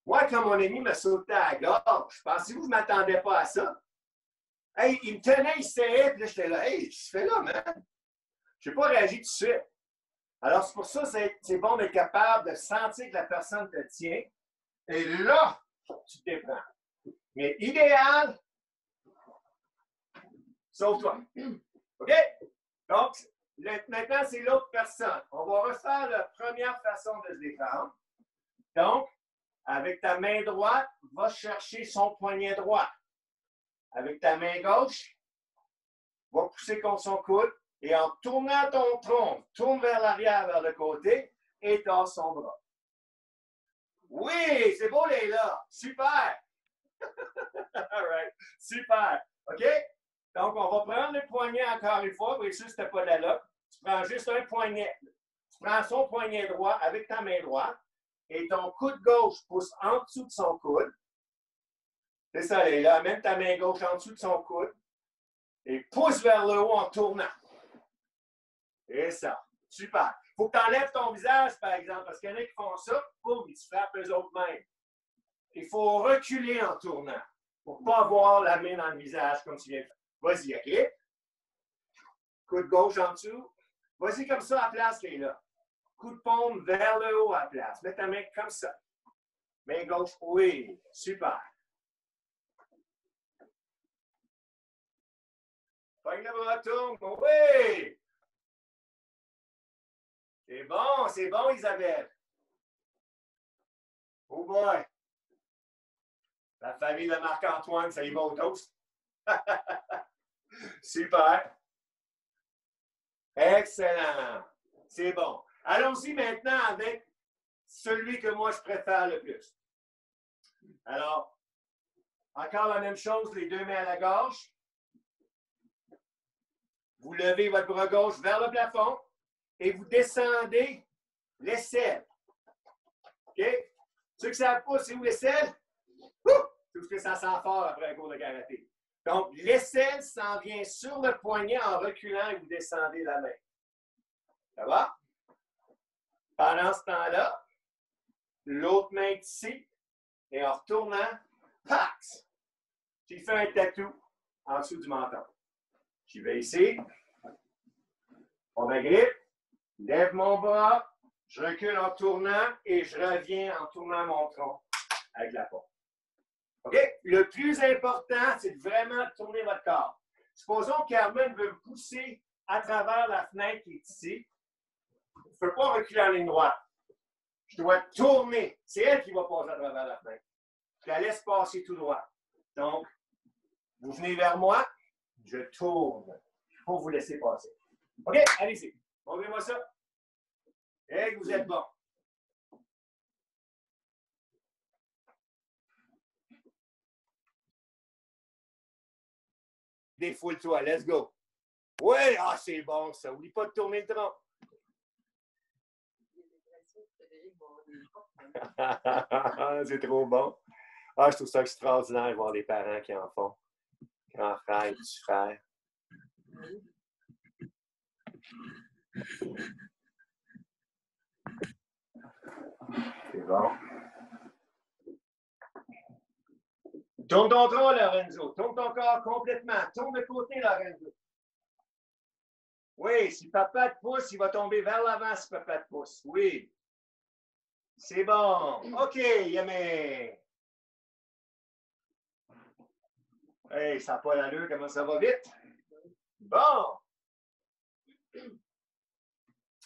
Moi, quand mon ami me sautait à la gorge, pensez-vous que je ne m'attendais pas à ça? Hey, il me tenait, il serrait, puis là, j'étais là. Hey, qu'est-ce que tu fais là, man? Je n'ai pas réagi tout de suite. Alors, c'est pour ça que c'est bon d'être capable de sentir que la personne te tient. Et là, tu te déprends. Mais idéal, sauve-toi. OK? Donc, maintenant, c'est l'autre personne. On va refaire la première façon de se défendre. Donc, avec ta main droite, va chercher son poignet droit. Avec ta main gauche, va pousser contre son coude et en tournant ton tronc, tourne vers l'arrière, vers le côté et tasse son bras. Oui, c'est beau, Léla. Super. All right. Super. OK? Donc, on va prendre le poignet encore une fois. Pour être sûr que ce n'était pas la loque. Tu prends juste un poignet. Tu prends son poignet droit avec ta main droite et ton coude gauche pousse en dessous de son coude. C'est ça, Léla. Même ta main gauche en dessous de son coude et pousse vers le haut en tournant. Et ça. Super. Il faut que tu enlèves ton visage, par exemple, parce qu'il y en a qui font ça, boum, ils se frappent eux autres mêmes. Il faut reculer en tournant pour ne pas avoir la main dans le visage comme tu viens de faire. Vas-y, OK? Coup de gauche en dessous. Vas-y comme ça à la place, là. Coup de paume vers le haut à la place. Mets ta main comme ça. Main gauche, oui. Super. Pogne le bras, tourne. Oui! C'est bon, Isabelle. Oh boy! La famille de Marc-Antoine, ça y va au toast. Super. Excellent. C'est bon. Allons-y maintenant avec celui que moi je préfère le plus. Alors, encore la même chose, les deux mains à la gorge. Vous levez votre bras gauche vers le plafond et vous descendez l'aisselle. OK? Ceux qui ne savent pas c'est où l'aisselle? C'est parce que ça sent fort après un cours de karaté. Donc, l'aisselle s'en vient sur le poignet en reculant et vous descendez la main. Ça va? Pendant ce temps-là, l'autre main est ici et en retournant, pax! J'ai fait un tatou en dessous du menton. J'y vais ici. On m'agrippe, lève mon bras, je recule en tournant et je reviens en tournant mon tronc avec la paume. OK? Le plus important, c'est de vraiment tourner votre corps. Supposons que Carmen veut me pousser à travers la fenêtre qui est ici. Je ne peux pas reculer en ligne droite. Je dois tourner. C'est elle qui va passer à travers la fenêtre. Je la laisse passer tout droit. Donc, vous venez vers moi, je tourne pour vous laisser passer. OK? Allez-y. Montrez-moi ça. Et vous êtes bon. Défoule-toi. Let's go. Oui, ah, c'est bon ça. N'oublie pas de tourner le tronc. C'est trop bon. Ah, je trouve ça extraordinaire de voir les parents qui en font. Grand frère et petit frère. C'est bon. Tourne ton tronc, Lorenzo. Tourne ton corps complètement. Tourne de côté, Lorenzo. Oui, si papa te pousse, il va tomber vers l'avant si papa te pousse. Oui. C'est bon. OK, Yamé. Hey, ça n'a pas l'allure, comment ça va vite? Bon.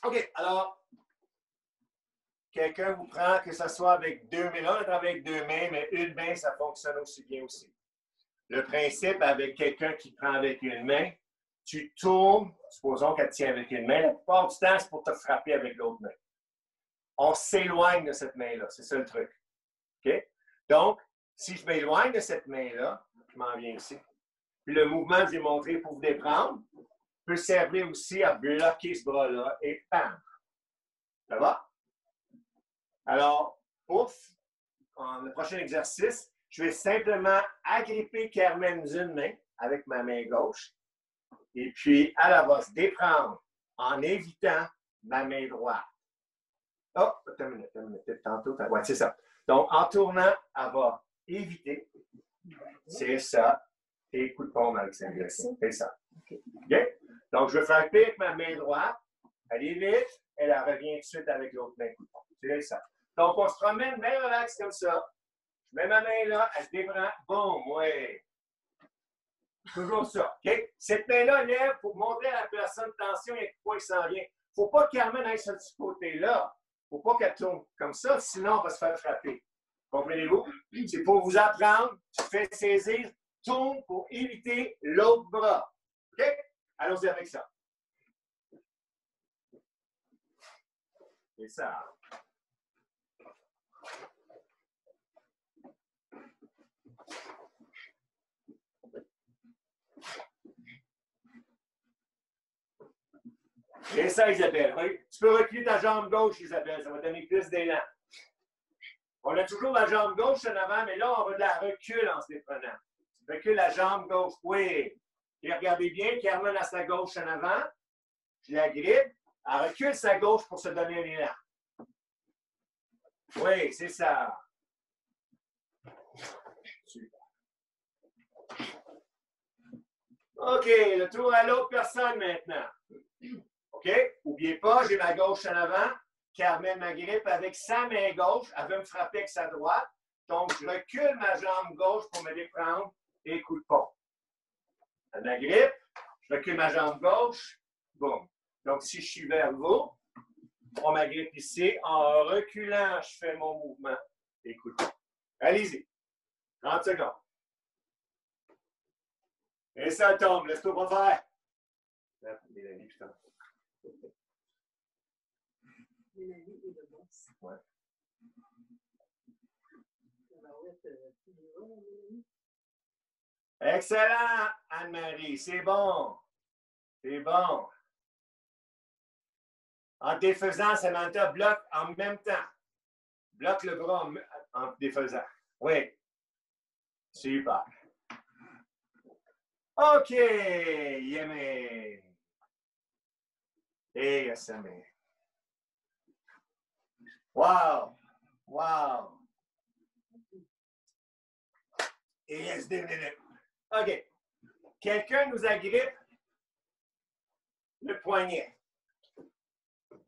OK, alors, quelqu'un vous prend, que ce soit avec deux mains. Là, on est avec deux mains, mais une main, ça fonctionne aussi bien aussi. Le principe avec quelqu'un qui prend avec une main, tu tournes, supposons qu'elle tient avec une main, la plupart du temps, c'est pour te frapper avec l'autre main. On s'éloigne de cette main-là, c'est ça le truc. OK? Donc, si je m'éloigne de cette main-là, je m'en viens ici. Puis le mouvement que j'ai montré pour vous déprendre peut servir aussi à bloquer ce bras-là et bam! Ça va? Alors, pour le prochain exercice, je vais simplement agripper Carmen d'une main avec ma main gauche et puis elle va se déprendre en évitant ma main droite. Oh, attends une minute, tantôt. Ouais, c'est ça. Donc, en tournant, elle va éviter. C'est ça. Et coup de pompe avec sa graisse. C'est ça. OK? Donc, je vais frapper avec ma main droite. Elle évite. Elle revient tout de suite avec l'autre main. Coup de pompe. C'est ça. Donc, on se promène bien relax comme ça. Je mets ma main là, elle se déprend. Boum, oui. Toujours ça. OK? Cette main-là lève pour montrer à la personne, attention, il y a quoi qui s'en vient. Il ne faut pas que Carmen aille sur ce côté-là. Il ne faut pas qu'elle tourne comme ça, sinon on va se faire frapper. Comprenez-vous? C'est pour vous apprendre, tu fais saisir, tourne pour éviter l'autre bras. OK? Allons-y avec ça. C'est ça. Et ça, Isabelle. Oui. Tu peux reculer ta jambe gauche, Isabelle. Ça va donner plus d'élan. On a toujours la jambe gauche en avant, mais là, on va de la recul en se déprenant. Tu recules la jambe gauche. Oui. Et regardez bien, Carmen a sa gauche en avant. Je la grippe. Elle recule sa gauche pour se donner un élan. Oui, c'est ça. Super. OK, le tour à l'autre personne maintenant. OK? N'oubliez pas, j'ai ma gauche en avant. Carmen m'agrippe avec sa main gauche. Elle veut me frapper avec sa droite. Donc, je recule ma jambe gauche pour me déprendre et coup de pompe. Elle m'agrippe. Je recule ma jambe gauche. Boum. Donc, si je suis vers vous, on m'agrippe ici. En reculant, je fais mon mouvement et coup de pompe. Allez-y. 30 secondes. Et ça tombe. Laisse-toi pas faire. Mélanie, putain. Mélanie et le boss. Ouais. Excellent, Anne-Marie. C'est bon. C'est bon. En défaisant, Samantha bloque en même temps. Bloque le bras en défaisant. Oui. Super. OK. Yémé. Et Yassame. Wow. Wow. Et il reste 2 minutes. OK. Quelqu'un nous agrippe le poignet.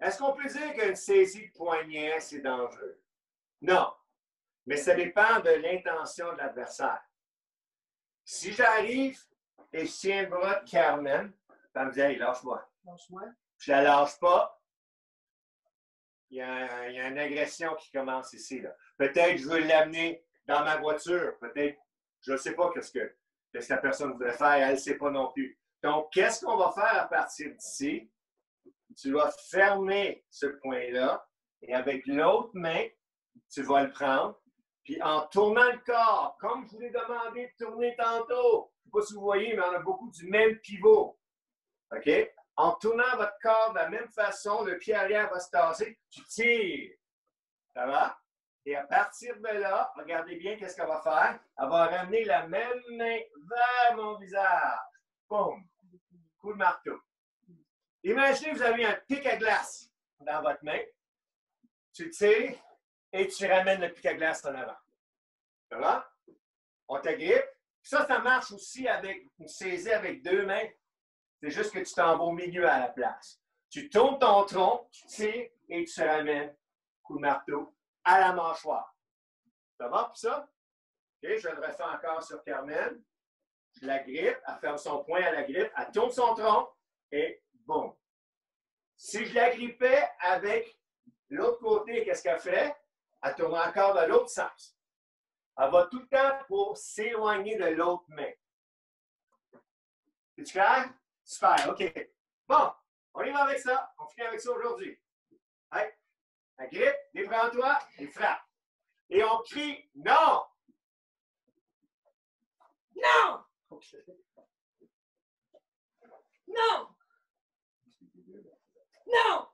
Est-ce qu'on peut dire qu'une saisie de poignet, c'est dangereux? Non. Mais ça dépend de l'intention de l'adversaire. Si j'arrive et je tiens le bras de Carmen, elle me dit, hey, lâche-moi. Lâche-moi. Je la lâche pas. Il y a une agression qui commence ici. Peut-être que je veux l'amener dans ma voiture. Peut-être, je ne sais pas qu'est-ce que la personne voudrait faire. Elle ne sait pas non plus. Donc, qu'est-ce qu'on va faire à partir d'ici? Tu vas fermer ce point-là et avec l'autre main, tu vas le prendre. Puis en tournant le corps, comme je vous l'ai demandé de tourner tantôt, je ne sais pas si vous voyez, mais on a beaucoup du même pivot. OK? En tournant votre corps de la même façon, le pied arrière va se tasser, tu tires. Ça va? Et à partir de là, regardez bien qu'est-ce qu'elle va faire. Elle va ramener la même main vers mon visage. Boum! coup de marteau. Imaginez que vous avez un pic à glace dans votre main. Tu tires et tu ramènes le pic à glace en avant. Ça va? On t'agrippe. Ça marche aussi avec une saisie avec deux mains. C'est juste que tu t'en vas au milieu à la place. Tu tournes ton tronc, tu tires et tu ramènes, coup de marteau, à la mâchoire. Ça va pour ça? OK, je le refais encore sur Carmen. Je la grippe, elle ferme son poing à la grippe, elle tourne son tronc et boum. Si je la grippais avec l'autre côté, qu'est-ce qu'elle fait? Elle tourne encore dans l'autre sens. Elle va tout le temps pour s'éloigner de l'autre main. Es-tu clair? Super, OK. Bon, on y va avec ça. On finit avec ça aujourd'hui. Hey, la grippe, déprends-toi et frappe. Et on crie non! Non! Okay. Non! Non!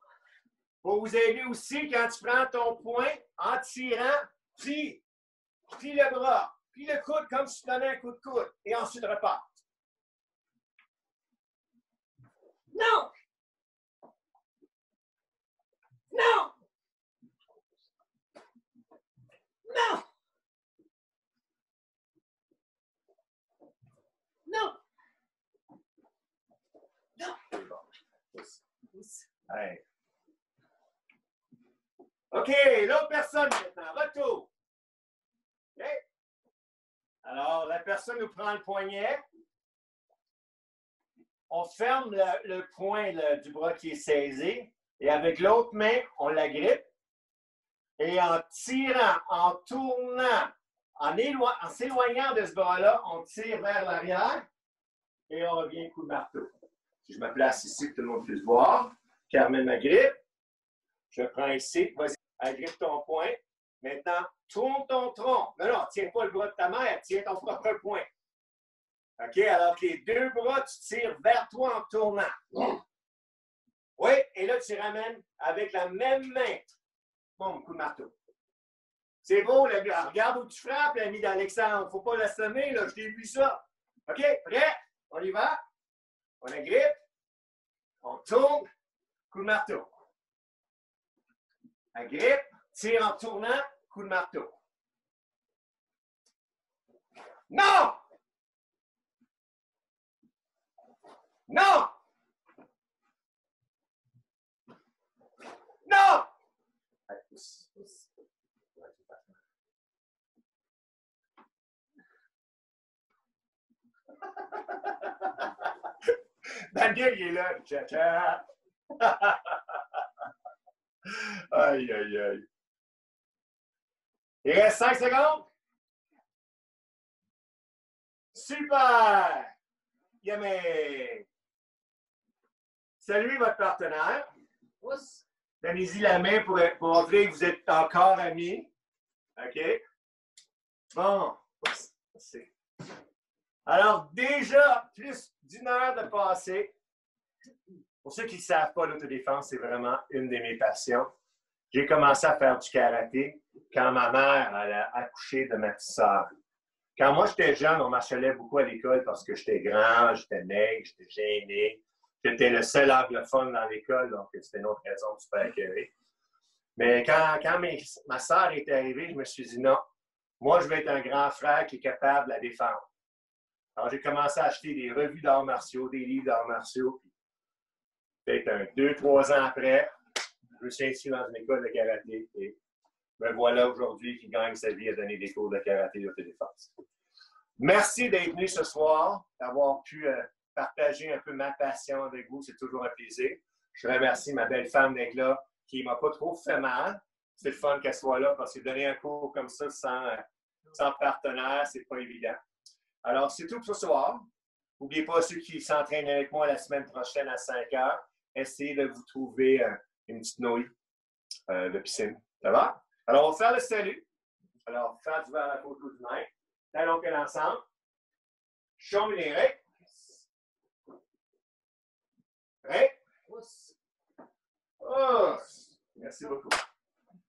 Pour vous aider aussi, quand tu prends ton poing, en tirant, plie le bras, plie le coude comme si tu donnais un coup de coude, et ensuite repars. Non! Non! Non! Non! Non! Hey. OK, l'autre personne maintenant. Retour. OK? Alors, la personne nous prend le poignet. On ferme le poing du bras qui est saisi. Et avec l'autre main, on l'agrippe. Et en tirant, en tournant, en s'éloignant de ce bras-là, on tire vers l'arrière. Et on revient coup de marteau. Si je me place ici, que tout le monde puisse voir. Carmen m'agrippe. Je prends ici. Vas-y, agrippe ton poing. Maintenant, tourne ton tronc. Non, tiens pas le bras de ta mère, tiens ton propre poing. OK, alors que les deux bras, tu tires vers toi en tournant. Oui, et là, tu ramènes avec la même main. Bon, coup de marteau. C'est beau, regarde où tu frappes, l'ami d'Alexandre. Il ne faut pas l'assommer, là, je t'ai vu ça. OK, prêt? On y va. On agrippe. On tourne. Coup de marteau. Agrippe. Tire en tournant. Coup de marteau. Non! Non! Non! Daniel, il est là. Tcha-tcha. Aïe, aïe, aïe. Il reste 5 secondes. Super! Yummy! Saluez votre partenaire. Donnez-y la main pour montrer que vous êtes encore amis. OK? Bon. Merci. Alors, déjà, plus d'1 heure de passé. Pour ceux qui ne savent pas, l'autodéfense, c'est vraiment une de mes passions. J'ai commencé à faire du karaté quand ma mère a accouché de ma petite sœur. Quand moi, j'étais jeune, on m'harcelait beaucoup à l'école parce que j'étais grand, j'étais maigre, j'étais gêné. J'étais le seul anglophone dans l'école, donc c'était une autre raison de se faire accueillir. Mais quand ma sœur est arrivée, je me suis dit non, moi, je vais être un grand frère qui est capable de la défendre. Alors, j'ai commencé à acheter des revues d'arts martiaux, des livres d'arts martiaux. Peut-être 2-3 ans après, je me suis inscrit dans une école de karaté et me voilà aujourd'hui qui gagne sa vie à donner des cours de karaté et d'autodéfense. Merci d'être venu ce soir, d'avoir pu partager un peu ma passion avec vous. C'est toujours un plaisir. Je remercie ma belle femme d'être là, qui ne m'a pas trop fait mal. C'est le fun qu'elle soit là parce que donner un cours comme ça sans partenaire, c'est pas évident. Alors, c'est tout pour ce soir. N'oubliez pas ceux qui s'entraînent avec moi la semaine prochaine à 5 heures. Essayez de vous trouver une petite nouille de piscine. Ça va? Alors, on va faire le salut. Alors, face vers la photo du maître. Talons que l'ensemble. Chambre les Prêt? Oh, merci beaucoup.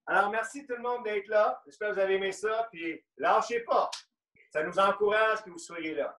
Alors, merci tout le monde d'être là. J'espère que vous avez aimé ça. Puis, lâchez pas. Ça nous encourage que vous soyez là.